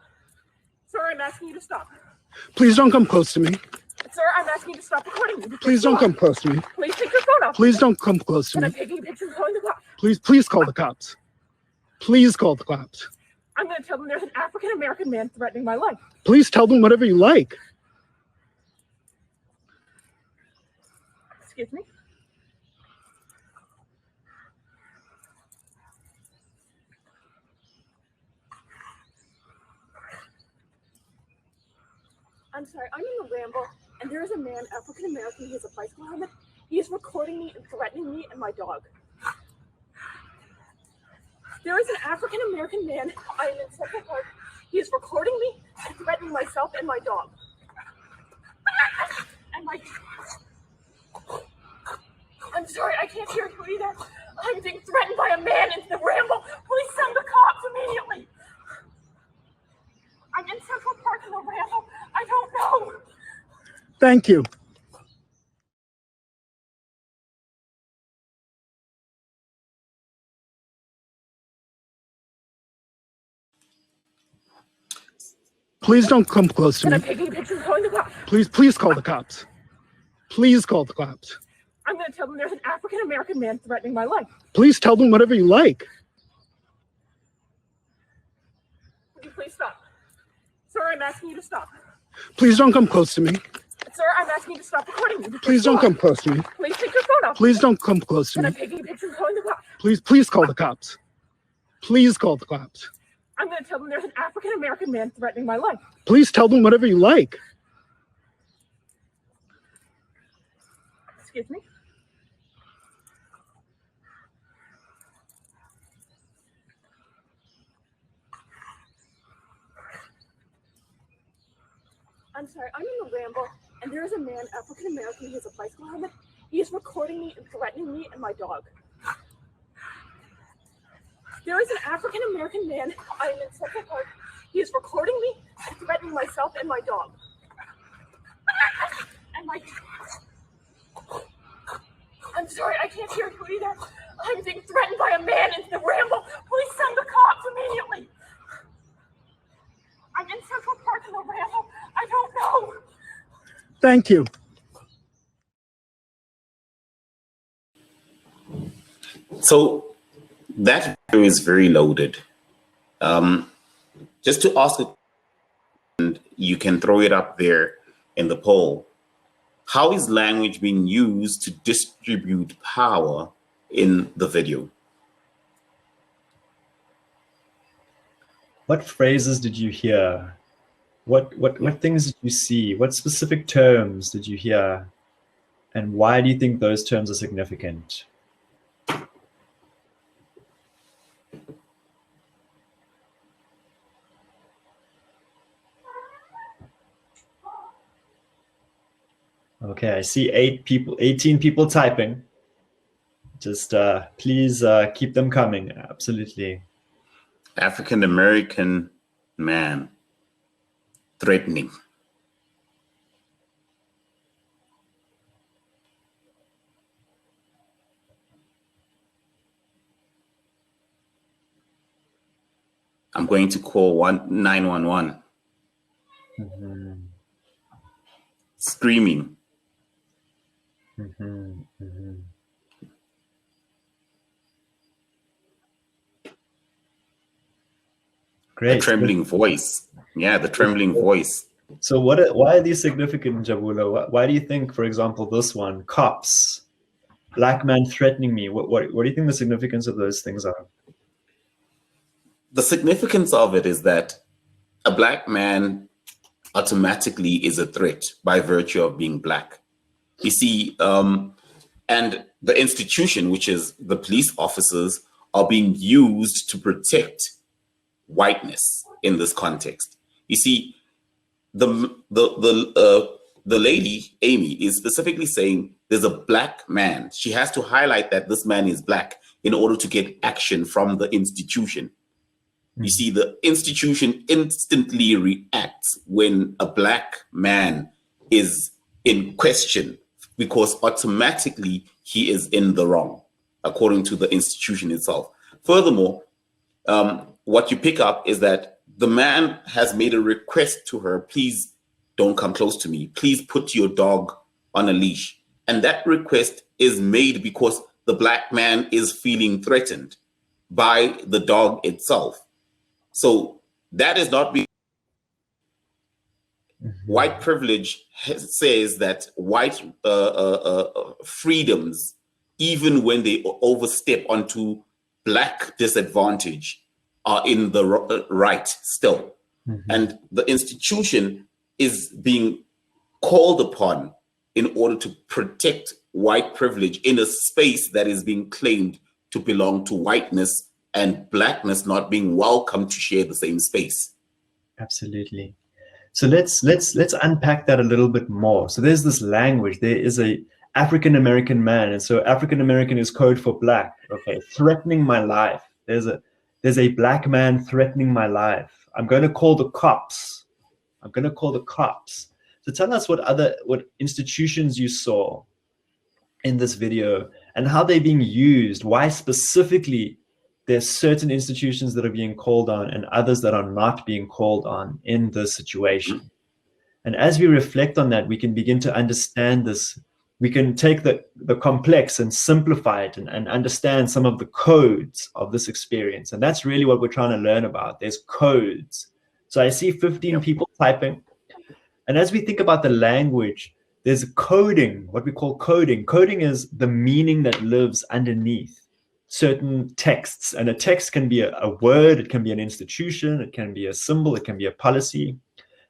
Sir, I'm asking you to stop. Please don't come close to me. Sir, I'm asking you to stop recording me. Please don't come close to me. Please take your phone off. Please don't come close to And me. I'm taking a picture and calling the cops. Please call the cops. Please call the cops. I'm going to tell them there's an African-American man threatening my life. Please tell them whatever you like. Excuse me? I'm sorry, I'm in the Ramble, and there is a man, African-American, he has a bicycle helmet. He is recording me and threatening me and my dog. There is an African-American man, I am in Central Park. He is recording me and threatening myself and my dog. And my... I'm sorry, I can't hear you either. I'm being threatened by a man in the Ramble. Please send the cops immediately. I'm in Central Park in the Ramble. I don't know. Thank you. Please don't come close to And me. I'm taking a picture and calling the cops. Please call the cops. Please call the cops. I'm going to tell them there's an African-American man threatening my life. Please tell them whatever you like. Would you please stop? Sir, I'm asking you to stop. Please don't come close to me. Sir, I'm asking you to stop recording me. Please don't come close to me. Please take your phone off. Please don't come close to And me. I'm taking a picture and calling the cops. Please call the cops. Please call the cops. I'm going to tell them there's an African-American man threatening my life. Please tell them whatever you like. Excuse me? I'm sorry, I'm in the Ramble, and there is a man, African-American, he has a bicycle helmet. He is recording me and threatening me and my dog. There is an African-American man, I am in Central Park. He is recording me and threatening myself and my dog. And my... I'm sorry, I can't hear you either. I'm being threatened by a man in the Ramble. Please send the cops immediately. I'm in Central Park in the Ramble. I don't know. Thank you. So that video is very loaded. Just to ask it, and you can throw it up there in the poll. How is language being used to distribute power in the video? What phrases did you hear? What things did you see? What specific terms did you hear? And why do you think those terms are significant? Okay, I see 18 people typing. Just please keep them coming. Absolutely. African-American man threatening. I'm going to call 911. Mm-hmm. Screaming. Mm-hmm. Mm-hmm. Great. trembling voice. Yeah, the trembling voice. So why are these significant, Jabulo? Why do you think, for example, this one, cops, black man threatening me, what do you think the significance of those things are? The significance of it is that a black man automatically is a threat by virtue of being black. You see, and the institution, which is the police officers, are being used to protect whiteness in this context. You see, the lady Amy is specifically saying there's a black man. She has to highlight that this man is black in order to get action from the institution. You see, the institution instantly reacts when a black man is in question because automatically he is in the wrong, according to the institution itself. Furthermore, what you pick up is that the man has made a request to her, please don't come close to me. Please put your dog on a leash. And that request is made because the black man is feeling threatened by the dog itself. So that is not being. White privilege says that white freedoms, even when they overstep onto black disadvantage, are in the right still. And the institution is being called upon in order to protect white privilege in a space that is being claimed to belong to whiteness, and blackness not being welcome to share the same space. Absolutely. So let's unpack that a little bit more. So there's this language. There is a African American man, and so African American is code for black. Okay, threatening my life. There's a black man threatening my life. I'm going to call the cops. I'm going to call the cops. So tell us what institutions you saw in this video and how they're being used. Why specifically there's certain institutions that are being called on and others that are not being called on in this situation. And as we reflect on that, we can begin to understand this. We can take the complex and simplify it and understand some of the codes of this experience. And that's really what we're trying to learn about. There's codes. So I see 15 people typing. And as we think about the language, there's coding, what we call coding. Coding is the meaning that lives underneath certain texts. And a text can be a word, it can be an institution, it can be a symbol, it can be a policy.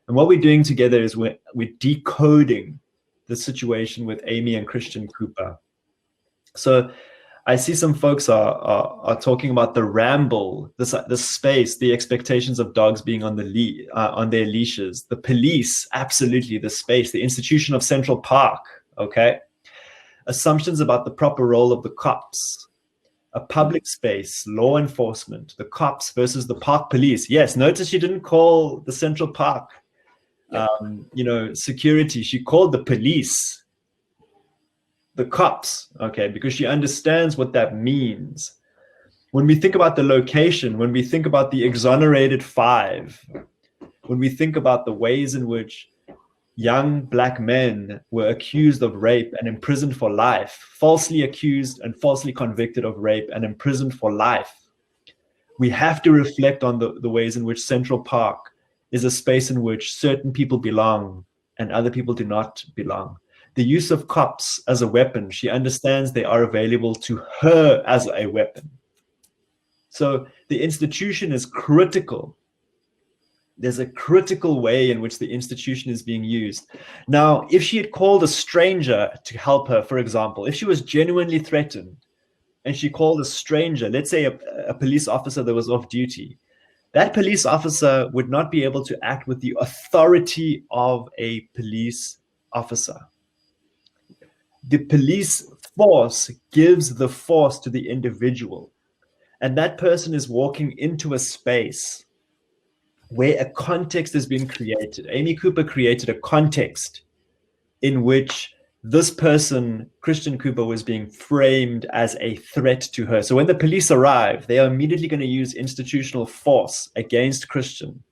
And what we're doing together is we're decoding the situation with Amy and Christian Cooper. So I see some folks are talking about the ramble, the space, the expectations of dogs being on their leashes, the police, absolutely, the space, the institution of Central Park, okay? Assumptions about the proper role of the cops, a public space, law enforcement, the cops versus the park police. Yes, notice she didn't call the Central Park, security. She called the police, the cops, okay, because she understands what that means. When we think about the location, when we think about the exonerated five, when we think about the ways in which young black men were accused of rape and imprisoned for life, falsely accused and falsely convicted of rape and imprisoned for life, we have to reflect on the ways in which Central Park is a space in which certain people belong and other people do not belong. The use of cops as a weapon, she understands they are available to her as a weapon. So the institution is critical. There's a critical way in which the institution is being used. Now, if she had called a stranger to help her, for example, if she was genuinely threatened and she called a stranger, let's say a police officer that was off duty, that police officer would not be able to act with the authority of a police officer. The police force gives the force to the individual. And that person is walking into a space where a context has been created. Amy Cooper created a context in which this person, Christian Cooper, was being framed as a threat to her. So when the police arrive, they are immediately going to use institutional force against Christian.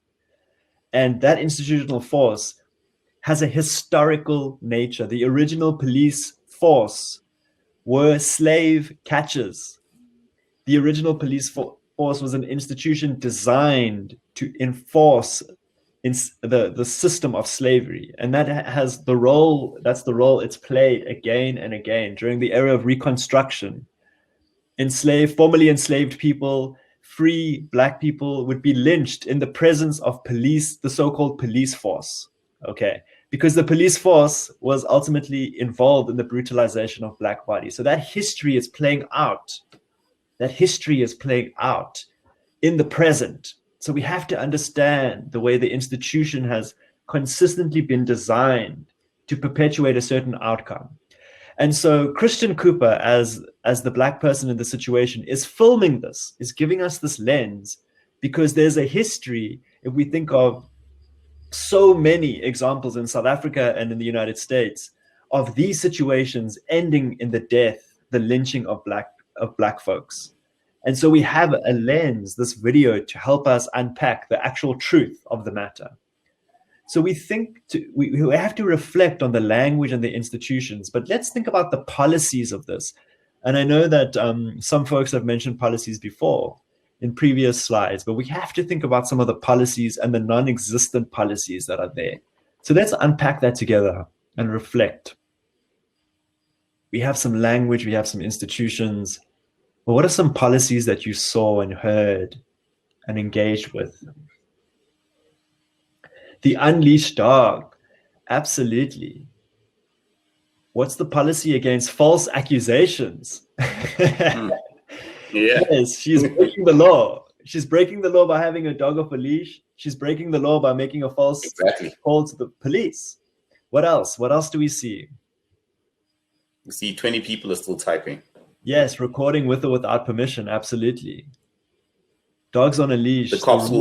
And that institutional force has a historical nature. The original police force were slave catchers. The original police force was an institution designed to enforce the system of slavery, and that has the role. That's the role it's played again and again during the era of Reconstruction. Formerly enslaved people, free Black people, would be lynched in the presence of police, the so-called police force. Okay, because the police force was ultimately involved in the brutalization of Black bodies. So that history is playing out. That history is playing out in the present. So we have to understand the way the institution has consistently been designed to perpetuate a certain outcome. And so Christian Cooper, as the Black person in the situation, is filming this, is giving us this lens, because there's a history, if we think of so many examples in South Africa and in the United States, of these situations ending in the death, the lynching of Black folks. And so we have a lens, this video, to help us unpack the actual truth of the matter. So we have to reflect on the language and the institutions, but let's think about the policies of this. And I know that some folks have mentioned policies before in previous slides, but we have to think about some of the policies and the non-existent policies that are there. So let's unpack that together and reflect. We have some language, we have some institutions. But what are some policies that you saw and heard and engaged with? The unleashed dog, absolutely. What's the policy against false accusations? Yeah. Yes, she's breaking the law. She's breaking the law by having a dog off a leash. She's breaking the law by making a false call to the police. What else? What else do we see? You see 20 people are still typing. Yes, recording with or without permission, absolutely. Dogs on a leash. The cops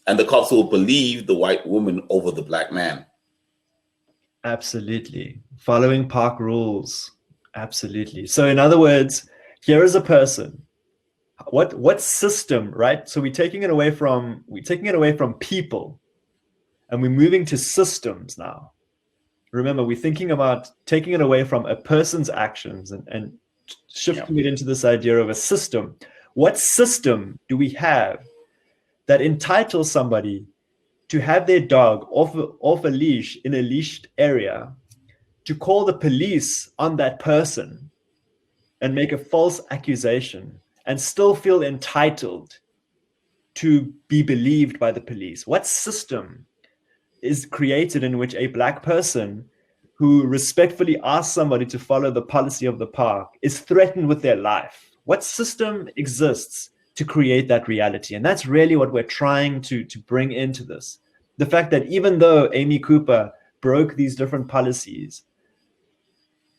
and the cops will believe the white woman over the Black man. Absolutely. Following park rules. Absolutely. So in other words, here is a person. What system, right? So we're taking it away from people, and we're moving to systems now. Remember, we're thinking about taking it away from a person's actions and shifting it into this idea of a system. What system do we have that entitles somebody to have their dog off a leash in a leashed area, to call the police on that person and make a false accusation and still feel entitled to be believed by the police? What system is created in which a Black person who respectfully asks somebody to follow the policy of the park is threatened with their life? What system exists to create that reality? And that's really what we're trying to bring into this. The fact that even though Amy Cooper broke these different policies,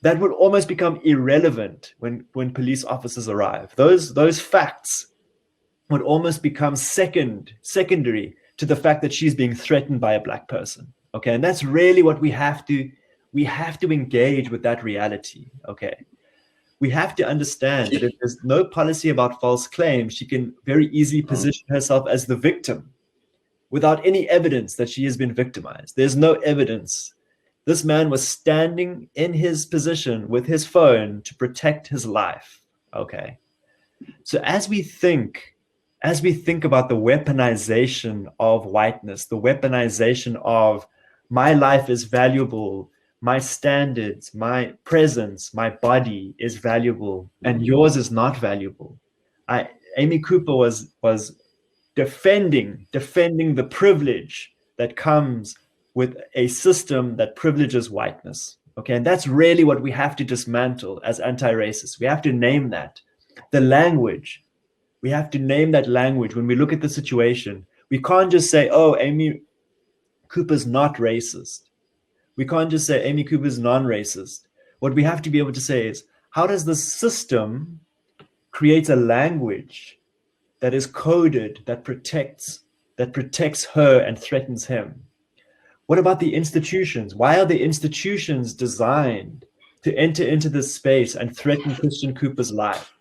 that would almost become irrelevant when police officers arrive. Those facts would almost become secondary to the fact that she's being threatened by a Black person. Okay, and that's really what we have to engage with, that reality. Okay, we have to understand that if there's no policy about false claims, she can very easily position herself as the victim without any evidence that she has been victimized. There's no evidence. This man was standing in his position with his phone to protect his life. Okay, so as we think about the weaponization of whiteness, the weaponization of my life is valuable, my standards, my presence, my body is valuable, and yours is not valuable. Amy Cooper was defending the privilege that comes with a system that privileges whiteness. Okay, and that's really what we have to dismantle as anti-racists. We have to name that. The language. We have to name that language when we look at the situation. We can't just say, oh, Amy Cooper's not racist. We can't just say Amy Cooper's non-racist. What we have to be able to say is, how does the system create a language that is coded, that protects her and threatens him? What about the institutions? Why are the institutions designed to enter into this space and threaten Christian Cooper's life?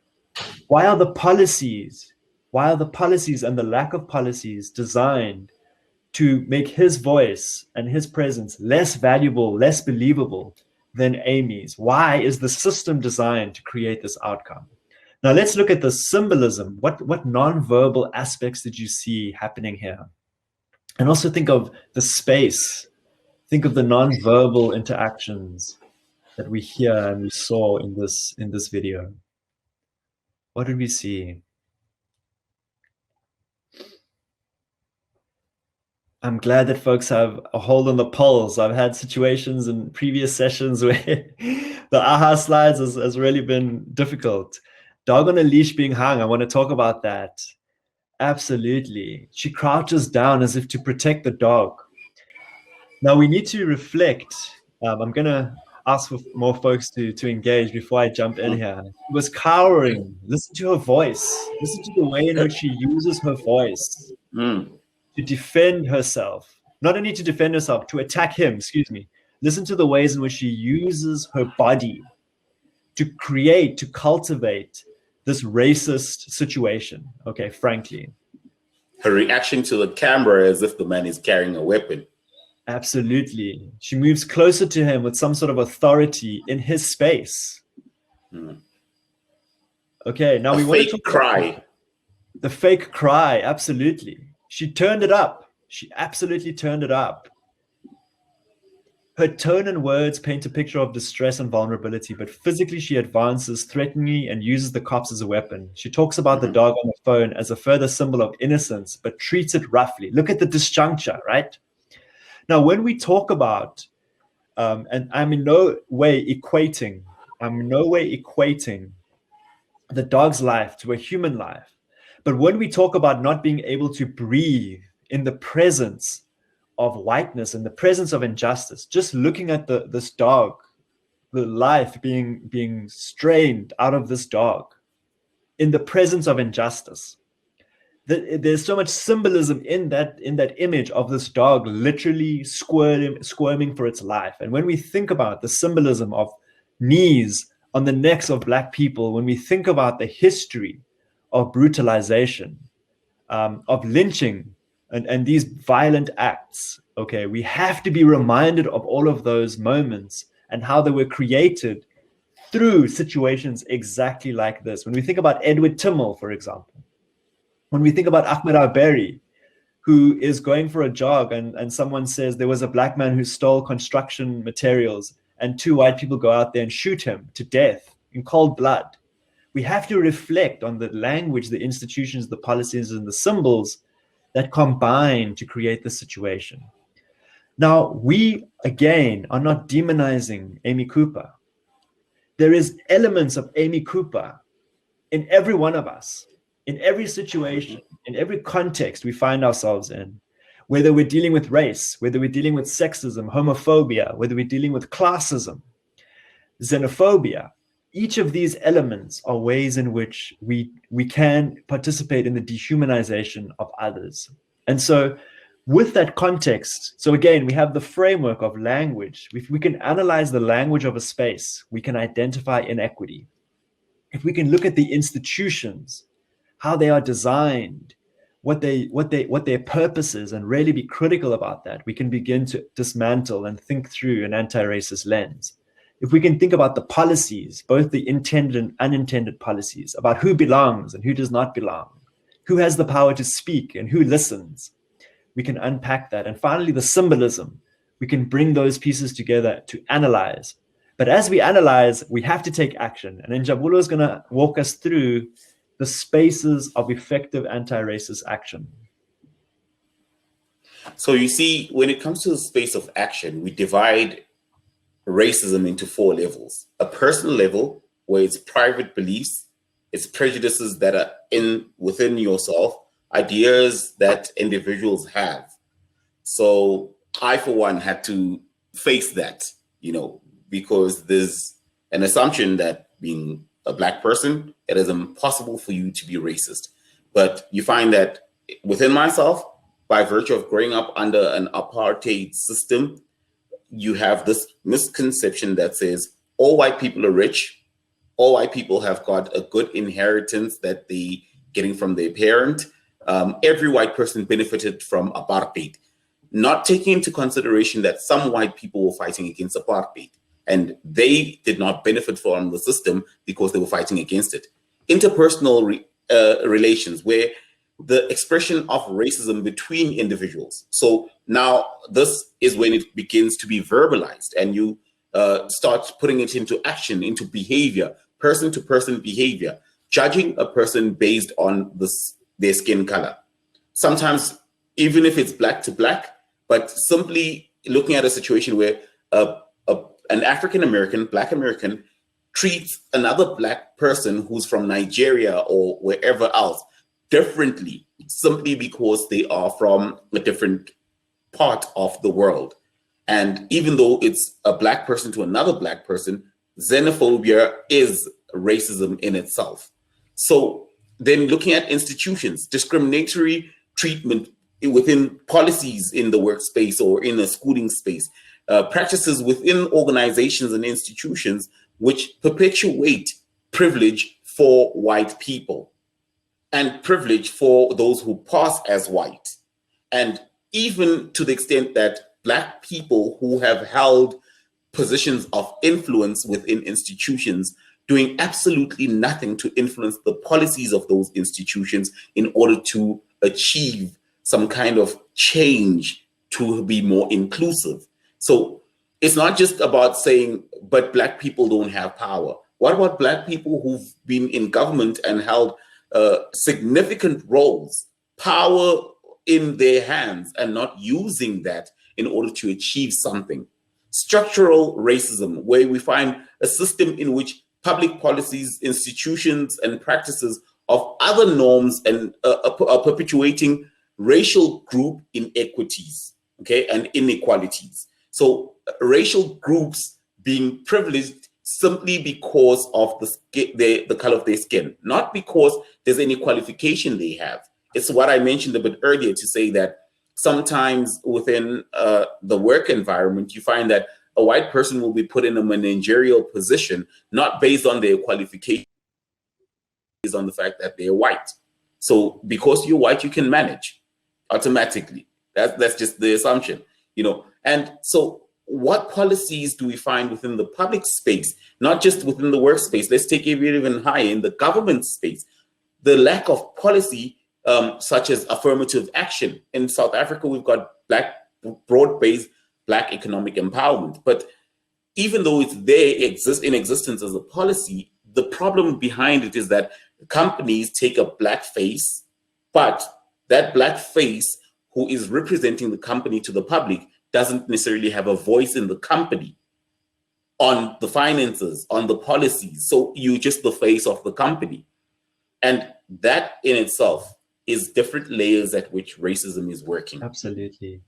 Why are the policies and the lack of policies designed to make his voice and his presence less valuable, less believable than Amy's? Why is the system designed to create this outcome? Now let's look at the symbolism. What non-verbal aspects did you see happening here? And also think of the space. Think of the non-verbal interactions that we hear and we saw in this video. What did we see? I'm glad that folks have a hold on the pulse. I've had situations in previous sessions where the aha slides has really been difficult. Dog on a leash being hung. I want to talk about that. Absolutely. She crouches down as if to protect the dog. Now we need to reflect. I'm going to ask for more folks to engage before I jump in here. She was cowering. Listen to her voice. Listen to the way in which she uses her voice to defend herself. Not only to defend herself, to attack him, excuse me. Listen to the ways in which she uses her body to create, to cultivate this racist situation, okay, frankly. Her reaction to the camera as if the man is carrying a weapon. Absolutely. She moves closer to him with some sort of authority in his space. Okay, now we want to talk cry. The fake cry, absolutely. She turned it up. She absolutely turned it up. Her tone and words paint a picture of distress and vulnerability, but physically she advances threateningly and uses the cops as a weapon. She talks about the dog on the phone as a further symbol of innocence, but treats it roughly. Look at the disjuncture, right? Now, when we talk about, and I'm in no way equating the dog's life to a human life, but when we talk about not being able to breathe in the presence of whiteness, in the presence of injustice, just looking at this dog, the life being strained out of this dog, in the presence of injustice, there's so much symbolism in that image of this dog literally squirming for its life. And when we think about the symbolism of knees on the necks of Black people, when we think about the history of brutalization, of lynching, and these violent acts, okay, we have to be reminded of all of those moments and how they were created through situations exactly like this. When we think about Edward Timmel, for example, when we think about Ahmed Arbery, who is going for a jog and someone says there was a Black man who stole construction materials and 2 white people go out there and shoot him to death in cold blood. We have to reflect on the language, the institutions, the policies, and the symbols that combine to create this situation. Now, we, again, are not demonizing Amy Cooper. There is elements of Amy Cooper in every one of us, in every situation, in every context we find ourselves in, whether we're dealing with race, whether we're dealing with sexism, homophobia, whether we're dealing with classism, xenophobia. Each of these elements are ways in which we can participate in the dehumanization of others. And so with that context, so again, we have the framework of language. If we can analyze the language of a space, we can identify inequity. If we can look at the institutions, how they are designed, what their purpose is, and really be critical about that, we can begin to dismantle and think through an anti-racist lens. If we can think about the policies, both the intended and unintended policies, about who belongs and who does not belong, who has the power to speak and who listens, we can unpack that. And finally, the symbolism, we can bring those pieces together to analyze. But as we analyze, we have to take action. And then Jabulo is going to walk us through the spaces of effective anti-racist action. So you see, when it comes to the space of action, we divide racism into 4 levels. A personal level, where it's private beliefs, it's prejudices that are within yourself, ideas that individuals have. So I, for one, had to face that, because there's an assumption that being a Black person, it is impossible for you to be racist. But you find that within myself, by virtue of growing up under an apartheid system, you have this misconception that says all white people are rich, all white people have got a good inheritance that they're getting from their parent. Every white person benefited from apartheid, not taking into consideration that some white people were fighting against apartheid and they did not benefit from the system because they were fighting against it. interpersonal relations, where the expression of racism between individuals. So now this is when it begins to be verbalized, and you start putting it into action, into behavior, person to person behavior, judging a person based on their skin color. Sometimes even if it's black to black, but simply looking at a situation where an African American, Black American, treats another Black person who's from Nigeria or wherever else differently, simply because they are from a different part of the world. And even though it's a Black person to another Black person, xenophobia is racism in itself. So then looking at institutions, discriminatory treatment within policies in the workspace or in a schooling space, practices within organizations and institutions which perpetuate privilege for white people and privilege for those who pass as white. And even to the extent that Black people who have held positions of influence within institutions doing absolutely nothing to influence the policies of those institutions in order to achieve some kind of change to be more inclusive. So it's not just about saying, but Black people don't have power. What about Black people who've been in government and held significant roles, power in their hands, and not using that in order to achieve something? Structural racism, where we find a system in which public policies, institutions, and practices of other norms and are perpetuating racial group inequities, okay, and inequalities. So racial groups being privileged simply because of the color of their skin, not because there's any qualification they have. It's what I mentioned a bit earlier to say that sometimes within the work environment, you find that a white person will be put in a managerial position, not based on their qualification, based on the fact that they're white. So because you're white, you can manage automatically. That's just the assumption, you know. And so what policies do we find within the public space, not just within the workspace? Let's take it even higher in the government space. The lack of policy, such as affirmative action. In South Africa, we've got broad-based Black economic empowerment. But even though it's there, in existence as a policy, the problem behind it is that companies take a Black face, but that Black face who is representing the company to the public doesn't necessarily have a voice in the company on the finances, on the policies. So you're just the face of the company. And that in itself is different layers at which racism is working. Absolutely.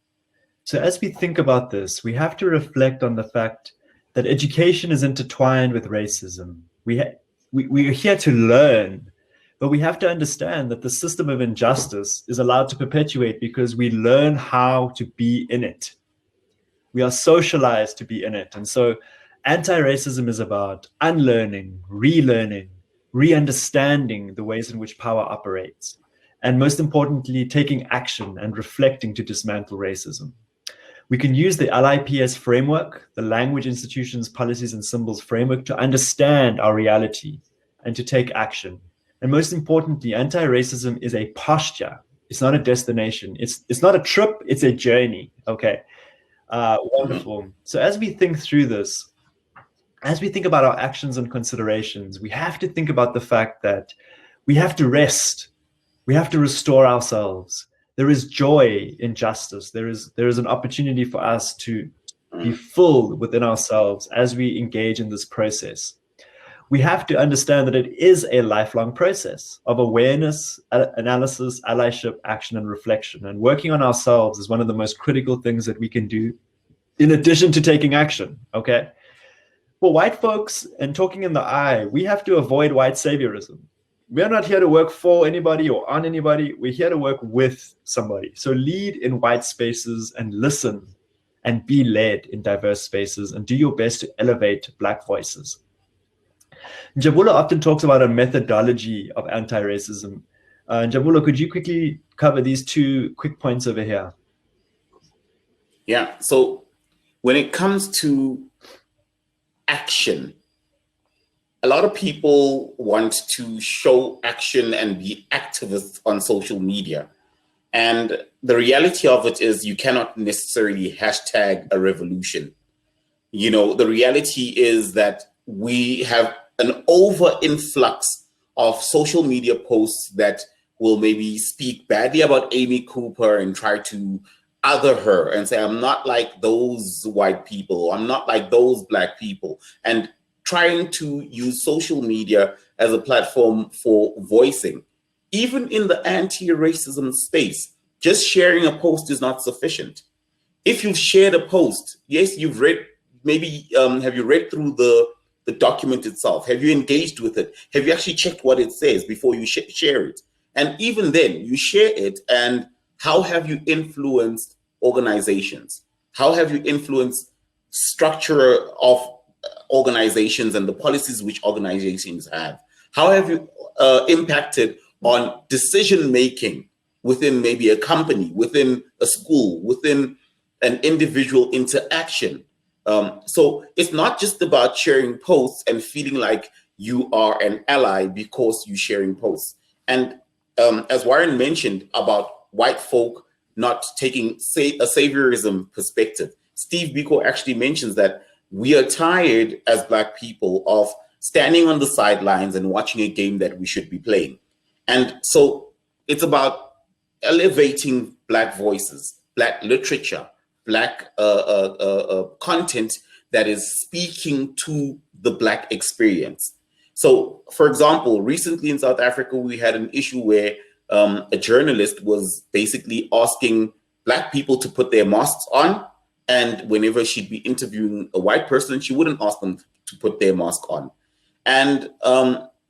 So as we think about this, we have to reflect on the fact that education is intertwined with racism. We are here to learn, but we have to understand that the system of injustice is allowed to perpetuate because we learn how to be in it. We are socialized to be in it. And so anti-racism is about unlearning, relearning, re-understanding the ways in which power operates, and most importantly, taking action and reflecting to dismantle racism. We can use the LIPS framework, the Language, Institutions, Policies, and Symbols framework, to understand our reality and to take action. And most importantly, anti-racism is a posture. It's not a destination. It's not a trip, it's a journey, okay? Wonderful. So as we think through this, as we think about our actions and considerations, we have to think about the fact that we have to rest. We have to restore ourselves. There is joy in justice. There is an opportunity for us to be full within ourselves as we engage in this process. We have to understand that it is a lifelong process of awareness, analysis, allyship, action, and reflection. And working on ourselves is one of the most critical things that we can do in addition to taking action, okay? For white folks, and talking in the eye, we have to avoid white saviorism. We're not here to work for anybody or on anybody. We're here to work with somebody. So lead in white spaces and listen and be led in diverse spaces and do your best to elevate Black voices. Njabula often talks about a methodology of anti-racism. Njabula, could you quickly cover these two quick points over here? Yeah, so when it comes to action, a lot of people want to show action and be activists on social media. And the reality of it is you cannot necessarily hashtag a revolution. You know, the reality is that we have an over influx of social media posts that will maybe speak badly about Amy Cooper and try to other her and say, I'm not like those white people, I'm not like those black people, and trying to use social media as a platform for voicing. Even in the anti-racism space, just sharing a post is not sufficient. If you've shared a post, yes, you've read, maybe have you read through the document itself? Have you engaged with it? Have you actually checked what it says before you share it? And even then, you share it, and how have you influenced organizations? How have you influenced structure of organizations and the policies which organizations have? How have you impacted on decision making within maybe a company, within a school, within an individual interaction? So it's not just about sharing posts and feeling like you are an ally because you're sharing posts. And as Warren mentioned about white folk not taking a saviorism perspective, Steve Biko actually mentions that we are tired as Black people of standing on the sidelines and watching a game that we should be playing. And so it's about elevating Black voices, Black literature, Black content that is speaking to the Black experience. So, for example, recently in South Africa, we had an issue where a journalist was basically asking Black people to put their masks on. And whenever she'd be interviewing a white person, she wouldn't ask them to put their mask on. And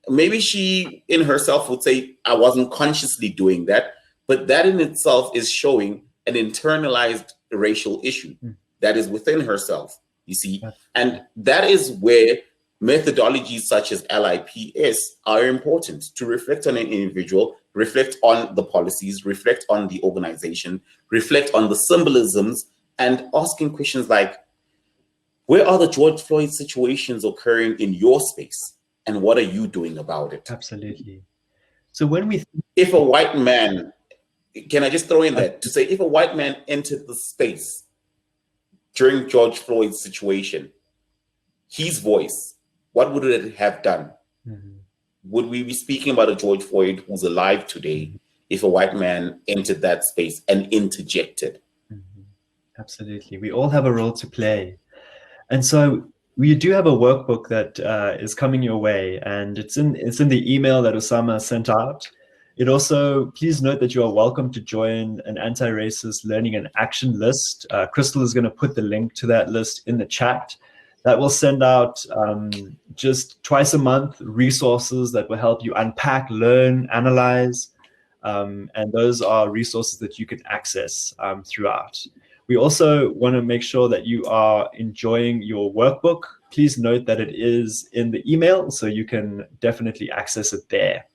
maybe she in herself would say, I wasn't consciously doing that. But that in itself is showing an internalized racial issue that is within herself, you see. And that is where methodologies such as LIPS are important to reflect on an individual, reflect on the policies, reflect on the organization, reflect on the symbolisms, and asking questions like, where are the George Floyd situations occurring in your space? And what are you doing about it? Absolutely. So when we... If a white man, can I just throw in that to say, if a white man entered the space during George Floyd's situation, his voice, what would it have done? Mm-hmm. Would we be speaking about a George Floyd who's alive today if a white man entered that space and interjected? Mm-hmm. Absolutely. We all have a role to play. And so we do have a workbook that is coming your way, and it's in the email that Osama sent out. It also, please note that you are welcome to join an anti-racist learning and action list. Crystal is going to put the link to that list in the chat. That will send out just twice a month resources that will help you unpack, learn, analyze. And those are resources that you can access throughout. We also want to make sure that you are enjoying your workbook. Please note that it is in the email, so you can definitely access it there.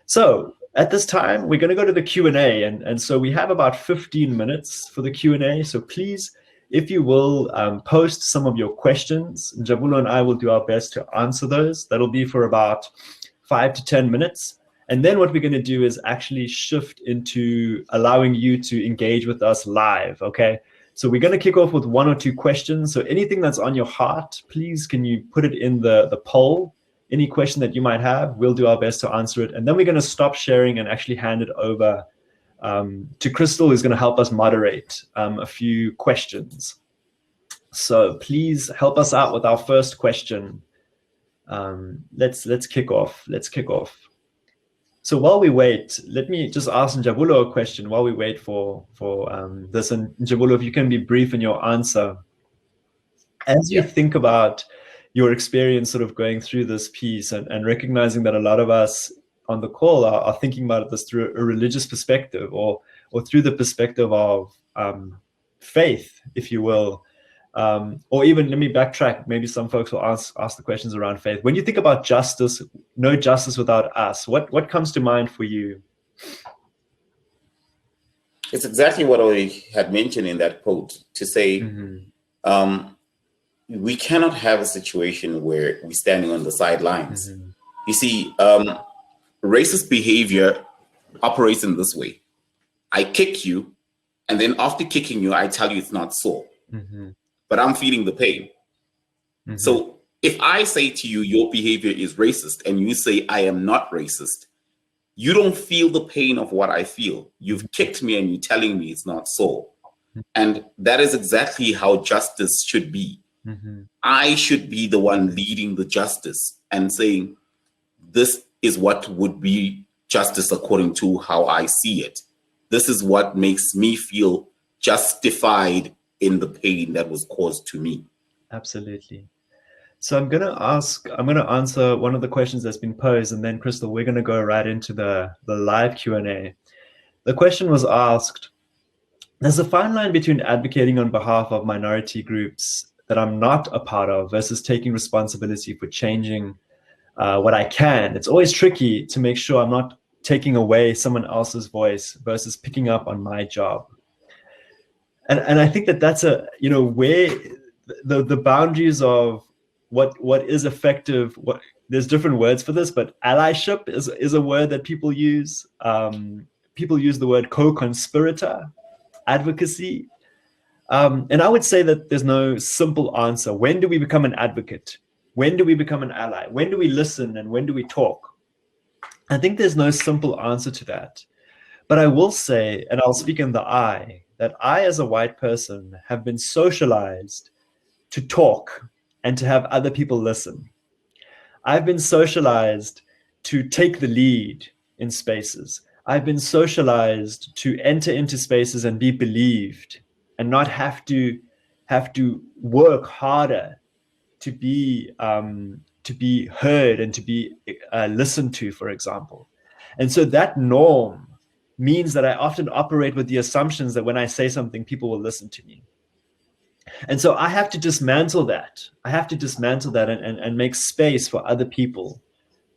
So at this time, we're going to go to the Q&A. And so we have about 15 minutes for the Q&A. So please, if you will, post some of your questions. Jabulo and I will do our best to answer those. That'll be for about 5 to 10 minutes. And then what we're going to do is actually shift into allowing you to engage with us live, okay? So we're going to kick off with 1 or 2 questions. So anything that's on your heart, please, can you put it in the poll? Any question that you might have, we'll do our best to answer it. And then we're going to stop sharing and actually hand it over to Crystal, who's going to help us moderate a few questions. So please help us out with our first question. Let's kick off. So while we wait, let me just ask Njabulo a question while we wait for this. And Njabulo, if you can be brief in your answer. As you think about your experience sort of going through this piece and recognizing that a lot of us on the call are thinking about this through a religious perspective or through the perspective of faith, if you will, or even, let me backtrack, maybe some folks will ask the questions around faith. When you think about justice, no justice without us, what comes to mind for you? It's exactly what I had mentioned in that quote, to say, we cannot have a situation where we're standing on the sidelines. Mhm. You see, racist behavior operates in this way. I kick you, and then after kicking you, I tell you it's not so, Mhm. but I'm feeling the pain. Mhm. So if I say to you, your behavior is racist, and you say, I am not racist, you don't feel the pain of what I feel. You've kicked me and you're telling me it's not so. And that is exactly how justice should be. Mhm. I should be the one leading the justice and saying, this is what would be justice according to how I see it. This is what makes me feel justified in the pain that was caused to me. Absolutely. So I'm going to answer one of the questions that's been posed, and then Crystal, we're going to go right into the live Q&A. The question was asked, there's a fine line between advocating on behalf of minority groups that I'm not a part of versus taking responsibility for changing what I can. It's always tricky to make sure I'm not taking away someone else's voice versus picking up on my job. And I think that's where the boundaries of what is effective, there's different words for this, but allyship is a word that people use. People use the word co-conspirator, advocacy. And I would say that there's no simple answer. When do we become an advocate? When do we become an ally? When do we listen and when do we talk? I think there's no simple answer to that. But I will say, and I'll speak in the I, that I, as a white person, have been socialized to talk and to have other people listen. I've been socialized to take the lead in spaces. I've been socialized to enter into spaces and be believed and not have to work harder to be heard and to be listened to, for example. And so that norm means that I often operate with the assumptions that when I say something, people will listen to me. And so I have to dismantle that. I have to dismantle that and make space for other people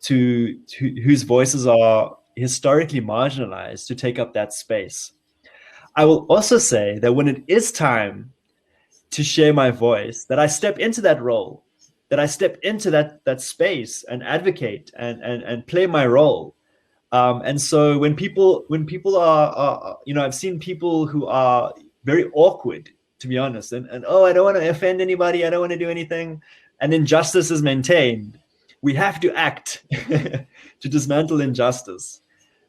to whose voices are historically marginalized to take up that space. I will also say that when it is time to share my voice, that I step into that role, that I step into that space and advocate and play my role. And so when people are, I've seen people who are very awkward, to be honest, and oh, I don't want to offend anybody, I don't want to do anything, and injustice is maintained. We have to act to dismantle injustice.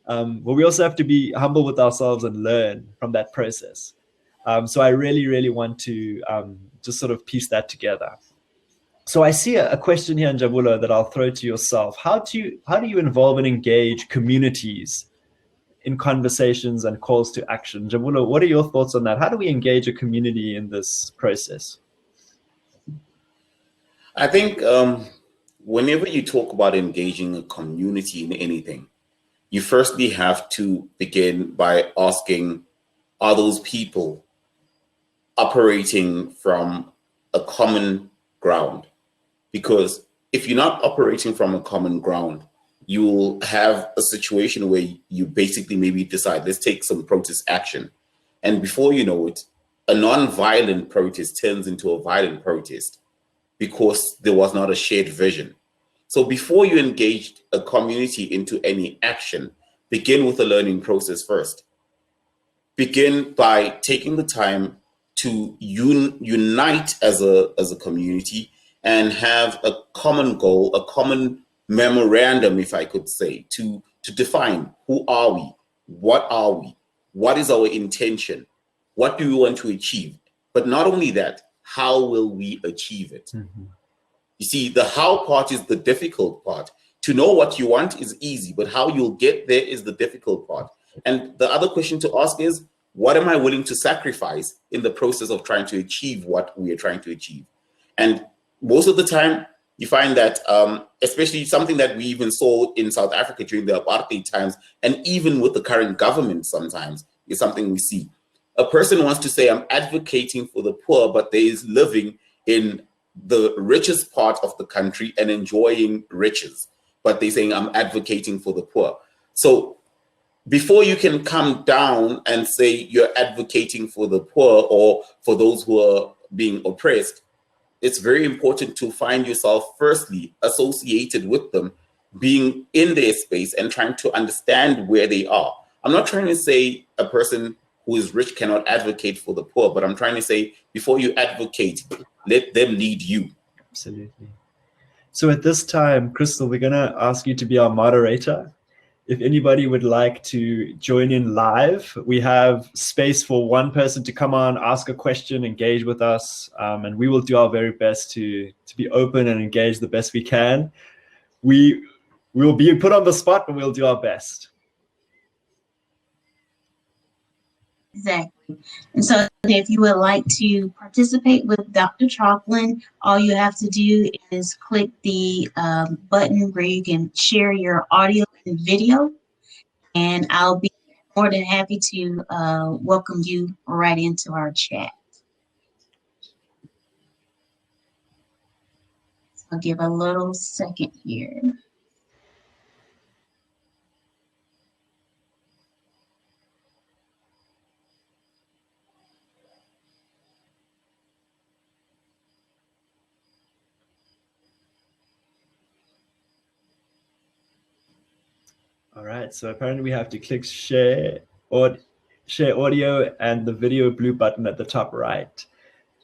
But we also have to be humble with ourselves and learn from that process. So I really, really want to just sort of piece that together. So I see a question here, Njabula, that I'll throw to yourself. How do you involve and engage communities in conversations and calls to action? Njabula, what are your thoughts on that? How do we engage a community in this process? I think whenever you talk about engaging a community in anything, you firstly have to begin by asking, are those people operating from a common ground? Because if you're not operating from a common ground, you will have a situation where you basically maybe decide, let's take some protest action. And before you know it, a non-violent protest turns into a violent protest because there was not a shared vision. So before you engage a community into any action, begin with the learning process first. Begin by taking the time to unite as a community and have a common goal, a common memorandum, if I could say, to define who are we, what is our intention, what do we want to achieve. But not only that, how will we achieve it? Mm-hmm. You see, the how part is the difficult part. To know what you want is easy, but how you'll get there is the difficult part. And the other question to ask is, what am I willing to sacrifice in the process of trying to achieve what we are trying to achieve? And most of the time, you find that, especially something that we even saw in South Africa during the apartheid times, and even with the current government sometimes, is something we see. A person wants to say, I'm advocating for the poor, but they is living in the richest part of the country and enjoying riches, but they're saying, I'm advocating for the poor. So before you can come down and say you're advocating for the poor or for those who are being oppressed, it's very important to find yourself firstly associated with them, being in their space and trying to understand where they are. I'm not trying to say a person who is rich cannot advocate for the poor, but I'm trying to say before you advocate, let them lead you. Absolutely. So at this time, Crystal, we're going to ask you to be our moderator. If anybody would like to join in live, we have space for one person to come on, ask a question, engage with us, and we will do our very best to be open and engage the best we can. We will be put on the spot, but we'll do our best. Exactly. And so if you would like to participate with Dr. Chalklin, all you have to do is click the button where you can share your audio and video, and I'll be more than happy to welcome you right into our chat. I'll give a little second here. All right, so apparently we have to click share audio and the video blue button at the top right.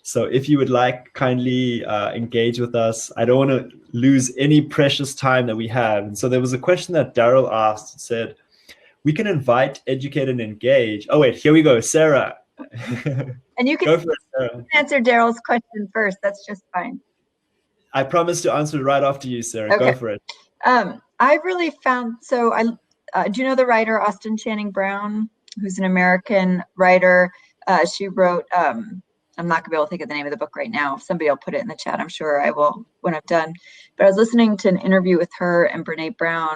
So if you would like, kindly engage with us. I don't want to lose any precious time that we have. And so there was a question that Daryl asked. It said, we can invite, educate, and engage. Oh, wait, here we go. Sarah. And you can, go for it, Sarah. Answer Daryl's question first. That's just fine. I promise to answer it right after you, Sarah. Okay. Go for it. I really found, so do you know the writer Austen Channing Brown, who's an American writer? She wrote, I'm not gonna be able to think of the name of the book right now. If somebody will put it in the chat, I'm sure I will when I'm done. But I was listening to an interview with her and Brene Brown,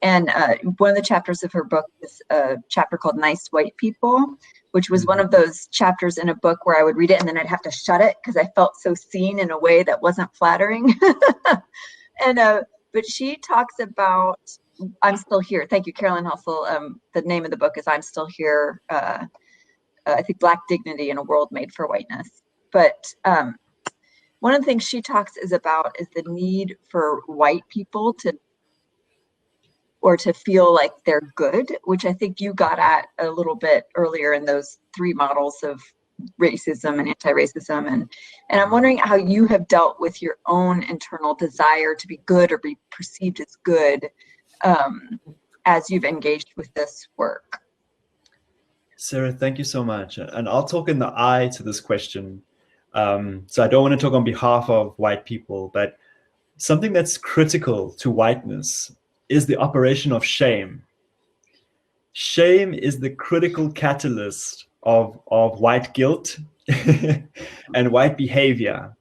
and one of the chapters of her book is a chapter called Nice White People, which was one of those chapters in a book where I would read it and then I'd have to shut it because I felt so seen in a way that wasn't flattering. And but she talks about, I'm Still Here. Thank you, Carolyn Hustle. The name of the book is I'm Still Here. I think Black Dignity in a World Made for Whiteness. But one of the things she talks about is the need for white people to feel like they're good, which I think you got at a little bit earlier in those three models of racism and anti-racism, and I'm wondering how you have dealt with your own internal desire to be good or be perceived as good as you've engaged with this work. Sarah, thank you so much. And I'll talk in the I to this question. So I don't want to talk on behalf of white people, but something that's critical to whiteness is the operation of shame. Shame is the critical catalyst of white guilt and white behavior.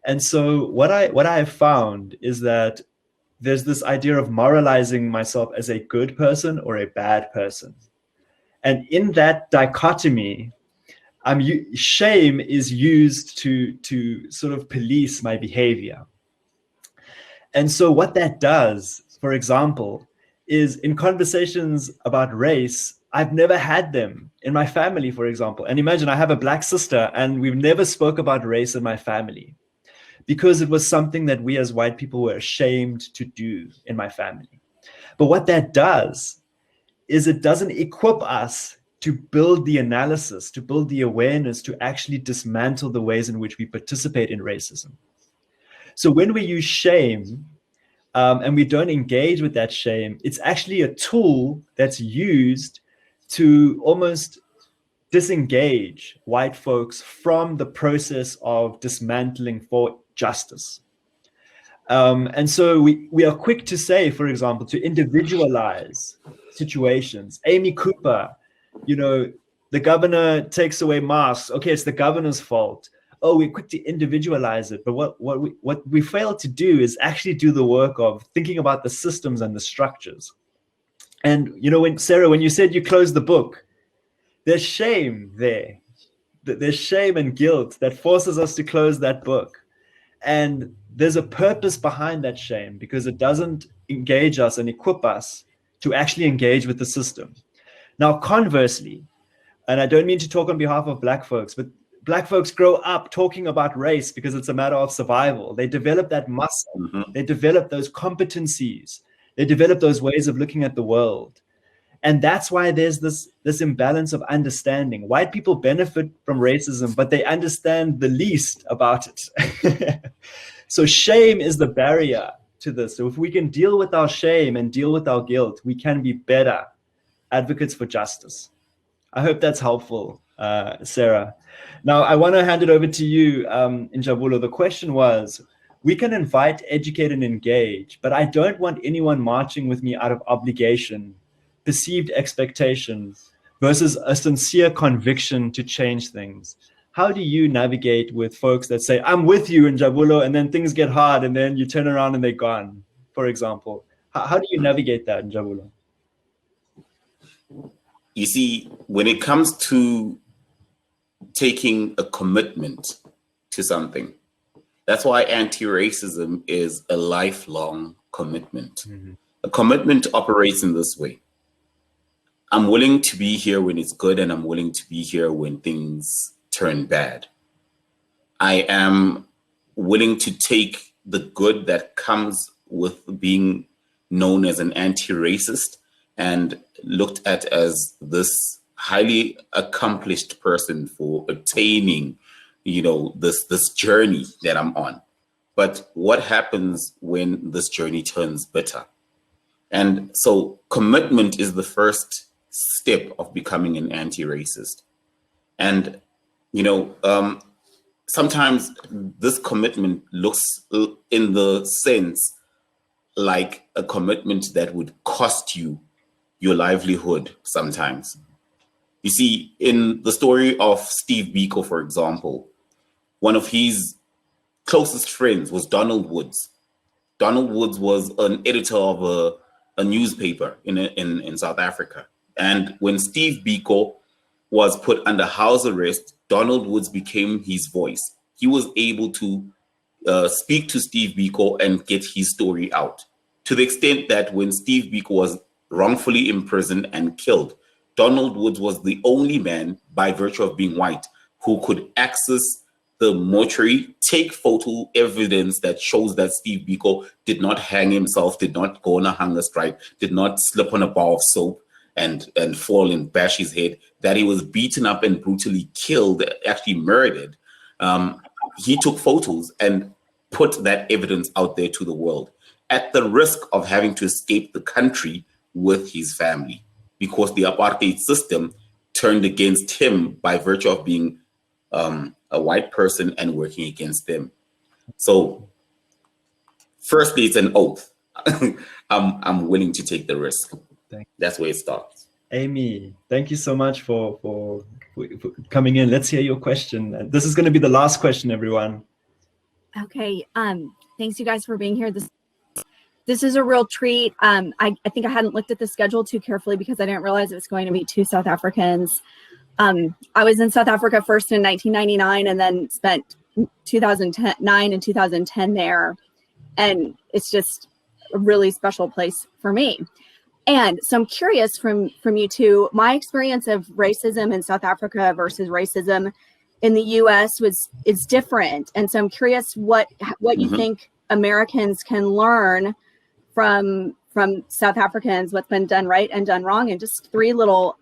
And so what I have found is that there's this idea of moralizing myself as a good person or a bad person. And in that dichotomy, shame is used to sort of police my behavior. And so what that does, for example, is in conversations about race, I've never had them in my family, for example. And imagine I have a black sister and we've never spoke about race in my family because it was something that we as white people were ashamed to do in my family. But what that does is it doesn't equip us to build the analysis, to build the awareness, to actually dismantle the ways in which we participate in racism. So when we use shame and we don't engage with that shame, it's actually a tool that's used to almost disengage white folks from the process of dismantling for justice. And so we are quick to say, for example, to individualize situations. Amy Cooper, the governor takes away masks. Okay, it's the governor's fault. Oh, we're quick to individualize it. But what we fail to do is actually do the work of thinking about the systems and the structures. And, Sarah, when you said you closed the book, there's shame there. There's shame and guilt that forces us to close that book. And there's a purpose behind that shame because it doesn't engage us and equip us to actually engage with the system. Now, conversely, and I don't mean to talk on behalf of Black folks, but Black folks grow up talking about race because it's a matter of survival. They develop that muscle. They develop those competencies. They develop those ways of looking at the world. And that's why there's this imbalance of understanding. White people benefit from racism, but they understand the least about it. So shame is the barrier to this. So if we can deal with our shame and deal with our guilt, we can be better advocates for justice. I hope that's helpful, Sarah. Now, I want to hand it over to you, Njabulo. The question was, we can invite, educate, and engage, but I don't want anyone marching with me out of obligation, perceived expectation, versus a sincere conviction to change things. How do you navigate with folks that say, I'm with you, Njabulo, and then things get hard, and then you turn around and they're gone, for example? How do you navigate that, Njabulo? You see, when it comes to taking a commitment to something, that's why anti-racism is a lifelong commitment. A commitment operates in this way. I'm willing to be here when it's good, and I'm willing to be here when things turn bad. I am willing to take the good that comes with being known as an anti-racist and looked at as this highly accomplished person for attaining, this journey that I'm on. But what happens when this journey turns bitter? And so commitment is the first step of becoming an anti-racist. And, sometimes this commitment looks in the sense like a commitment that would cost you your livelihood sometimes. You see, in the story of Steve Biko, for example, one of his closest friends was Donald Woods. Donald Woods was an editor of a newspaper in South Africa. And when Steve Biko was put under house arrest, Donald Woods became his voice. He was able to speak to Steve Biko and get his story out, to the extent that when Steve Biko was wrongfully imprisoned and killed, Donald Woods was the only man, by virtue of being white, who could access the mortuary, take photo evidence that shows that Steve Biko did not hang himself, did not go on a hunger strike, did not slip on a bar of soap and fall and bash his head, that he was beaten up and brutally killed, actually murdered. He took photos and put that evidence out there to the world at the risk of having to escape the country with his family, because the apartheid system turned against him by virtue of being a white person and working against them. So firstly, it's an oath. I'm willing to take the risk. That's where it starts. Amy, thank you so much for coming in. Let's hear your question. This is going to be the last question, everyone. Okay. Thanks you guys for being here. This is a real treat. I think I hadn't looked at the schedule too carefully because I didn't realize it was going to be two South Africans. I was in South Africa first in 1999 and then spent 2009 and 2010 there. And it's just a really special place for me. And so I'm curious from you two, my experience of racism in South Africa versus racism in the US is different. And so I'm curious what you think Americans can learn from South Africans, what's been done right and done wrong. And just three little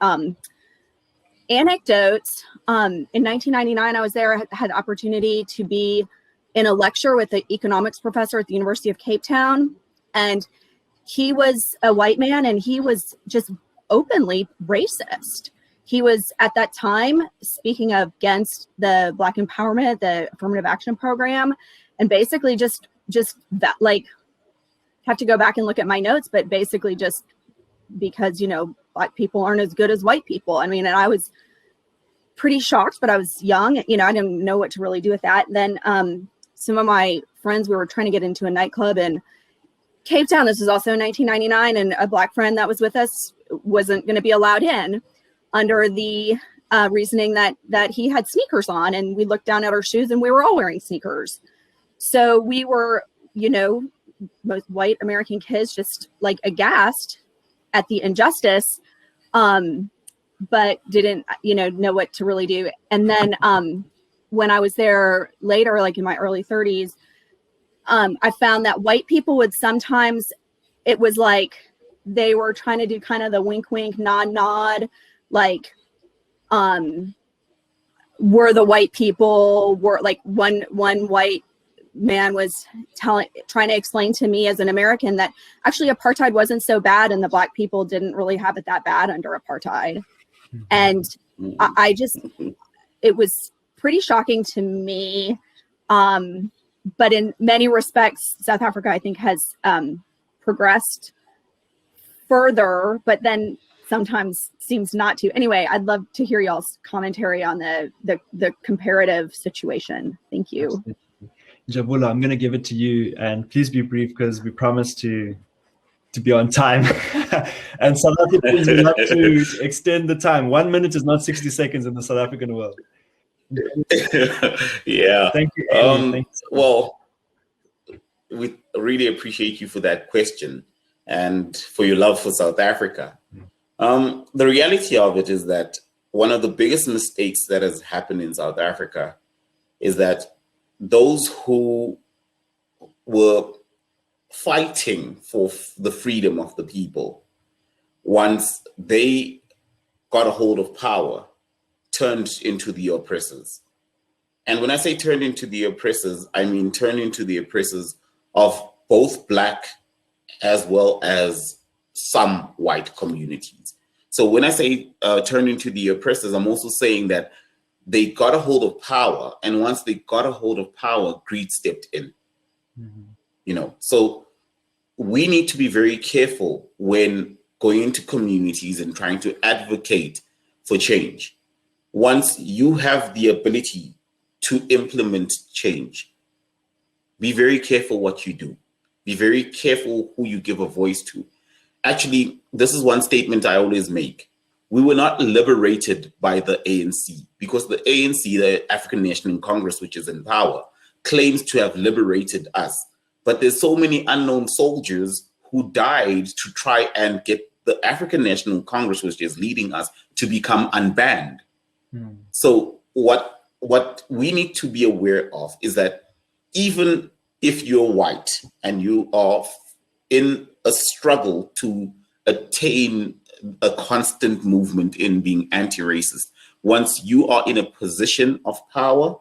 anecdotes. In 1999, I was there, I had the opportunity to be in a lecture with an economics professor at the University of Cape Town. And he was a white man and he was just openly racist. He was at that time speaking against the Black empowerment, the affirmative action program, and basically just that, like, have to go back and look at my notes, but basically just because, Black people aren't as good as white people. I mean, and I was pretty shocked, but I was young, I didn't know what to really do with that. And then some of my friends, we were trying to get into a nightclub in Cape Town. This was also in 1999, and a Black friend that was with us wasn't going to be allowed in under the reasoning that he had sneakers on, and we looked down at our shoes and we were all wearing sneakers. So we were, most white American kids just like aghast at the injustice, but didn't, know what to really do. And then when I was there later, like in my early 30s, I found that white people would sometimes, it was like they were trying to do kind of the wink, wink, nod, nod, like, were the white people, were like one white man was trying to explain to me as an American that actually apartheid wasn't so bad and the Black people didn't really have it that bad under apartheid. And I just, it was pretty shocking to me. But in many respects, South Africa, I think, has progressed further, but then sometimes seems not to. Anyway, I'd love to hear y'all's commentary on the comparative situation. Thank you. Absolutely. Jabula, I'm going to give it to you, and please be brief because we promised to be on time. And South Africans would like to extend the time. 1 minute is not 60 seconds in the South African world. Yeah. Thank you, Amy. Thank you so much. Well, we really appreciate you for that question and for your love for South Africa. The reality of it is that one of the biggest mistakes that has happened in South Africa is that those who were fighting for the freedom of the people, once they got a hold of power, turned into the oppressors. And when I say turned into the oppressors, I mean turned into the oppressors of both Black as well as some white communities. So when I say turned into the oppressors, I'm also saying that they got a hold of power, and once they got a hold of power, greed stepped in. You know, so we need to be very careful when going into communities and trying to advocate for change. Once you have the ability to implement change, be very careful what you do. Be very careful who you give a voice to. Actually, this is one statement I always make. We were not liberated by the ANC because the ANC, the African National Congress, which is in power, claims to have liberated us. But there's so many unknown soldiers who died to try and get the African National Congress, which is leading us, to become unbanned. So what we need to be aware of is that even if you're white and you are in a struggle to attain a constant movement in being anti-racist, once you are in a position of power,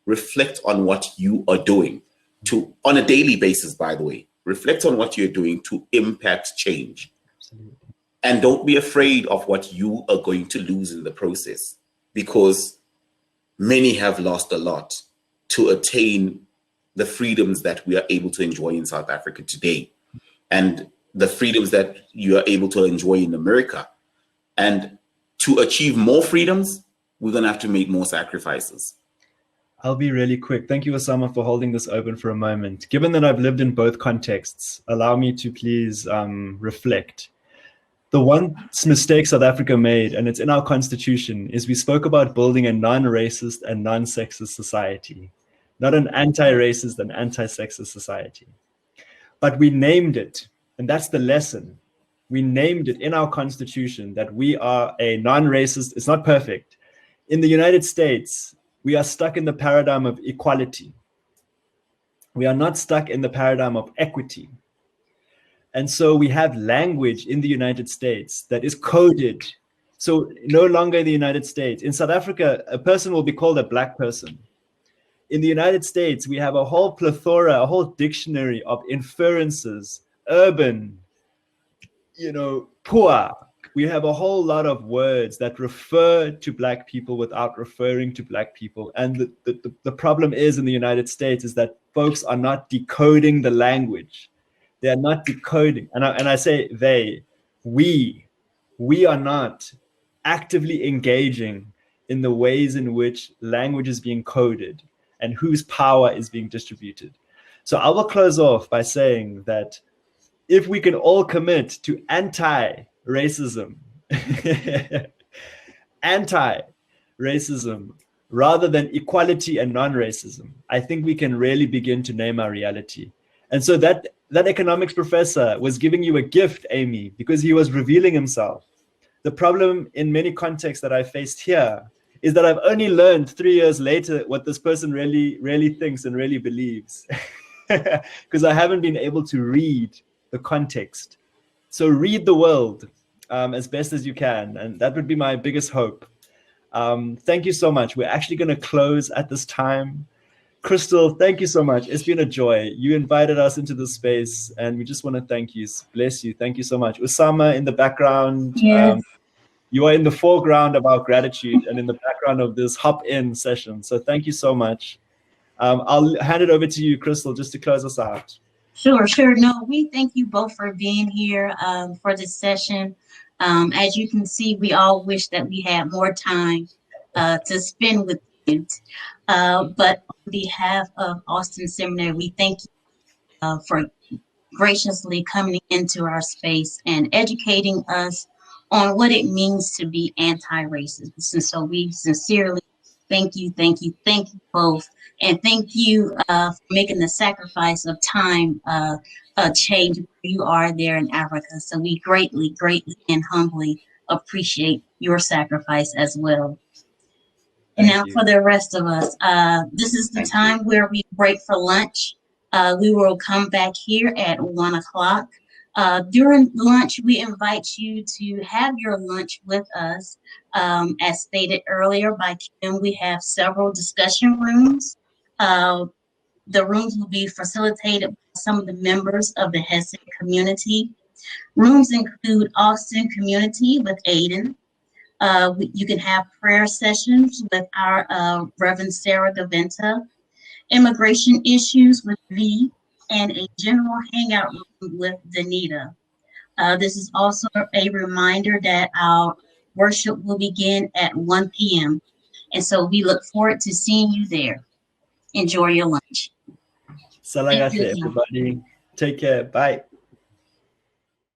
reflect on what you are doing to, on a daily basis, by the way, reflect on what you're doing to impact change. Absolutely. And don't be afraid of what you are going to lose in the process, because many have lost a lot to attain the freedoms that we are able to enjoy in South Africa today, and the freedoms that you are able to enjoy in America. And to achieve more freedoms, we're going to have to make more sacrifices. I'll be really quick. Thank you, Osama, for holding this open for a moment. Given that I've lived in both contexts, allow me to please reflect. The one mistake South Africa made, and it's in our constitution, is we spoke about building a non-racist and non-sexist society, not an anti-racist and anti-sexist society. But we named it, and that's the lesson. We named it in our constitution that we are a non-racist. It's not perfect. In the United States, we are stuck in the paradigm of equality. We are not stuck in the paradigm of equity. And so we have language in the United States that is coded. So no longer in the United States. In South Africa, a person will be called a Black person. In the United States, we have a whole plethora, a whole dictionary of inferences, urban, poor. We have a whole lot of words that refer to Black people without referring to Black people. And the problem is in the United States is that folks are not decoding the language. They are not decoding. And I say they, we are not actively engaging in the ways in which language is being coded and whose power is being distributed. So I will close off by saying that if we can all commit to anti-racism, anti-racism, rather than equality and non-racism, I think we can really begin to name our reality. And so that economics professor was giving you a gift, Amy, because he was revealing himself. The problem in many contexts that I faced here is that I've only learned 3 years later what this person really thinks and really believes, because I haven't been able to read the context. So read the world as best as you can, and that would be my biggest hope. Thank you so much. We're actually going to close at this time. Crystal, thank you so much. It's been a joy. You invited us into this space, and we just want to thank you. Bless you. Thank you so much. Usama in the background. Yes. You are in the foreground of our gratitude and in the background of this hop-in session. So thank you so much. I'll hand it over to you, Crystal, just to close us out. Sure. No, we thank you both for being here for this session. As you can see, we all wish that we had more time to spend with you. But on behalf of Austin Seminary, we thank you for graciously coming into our space and educating us on what it means to be anti-racist. And so we sincerely thank you both. And thank you for making the sacrifice of time change where you are there in Africa. So we greatly and humbly appreciate your sacrifice as well. And now for the rest of us, this is the time where we break for lunch. We will come back here at 1 o'clock. During lunch, we invite you to have your lunch with us. As stated earlier by Kim, we have several discussion rooms. The rooms will be facilitated by some of the members of the HESED community. Rooms include Austin Community with Aiden. You can have prayer sessions with our Reverend Sarah Gaventa, immigration issues with V, and a general hangout room with Danita. This is also a reminder that our worship will begin at 1 p.m. And so we look forward to seeing you there. Enjoy your lunch. Salagate, everybody. Take care. Bye.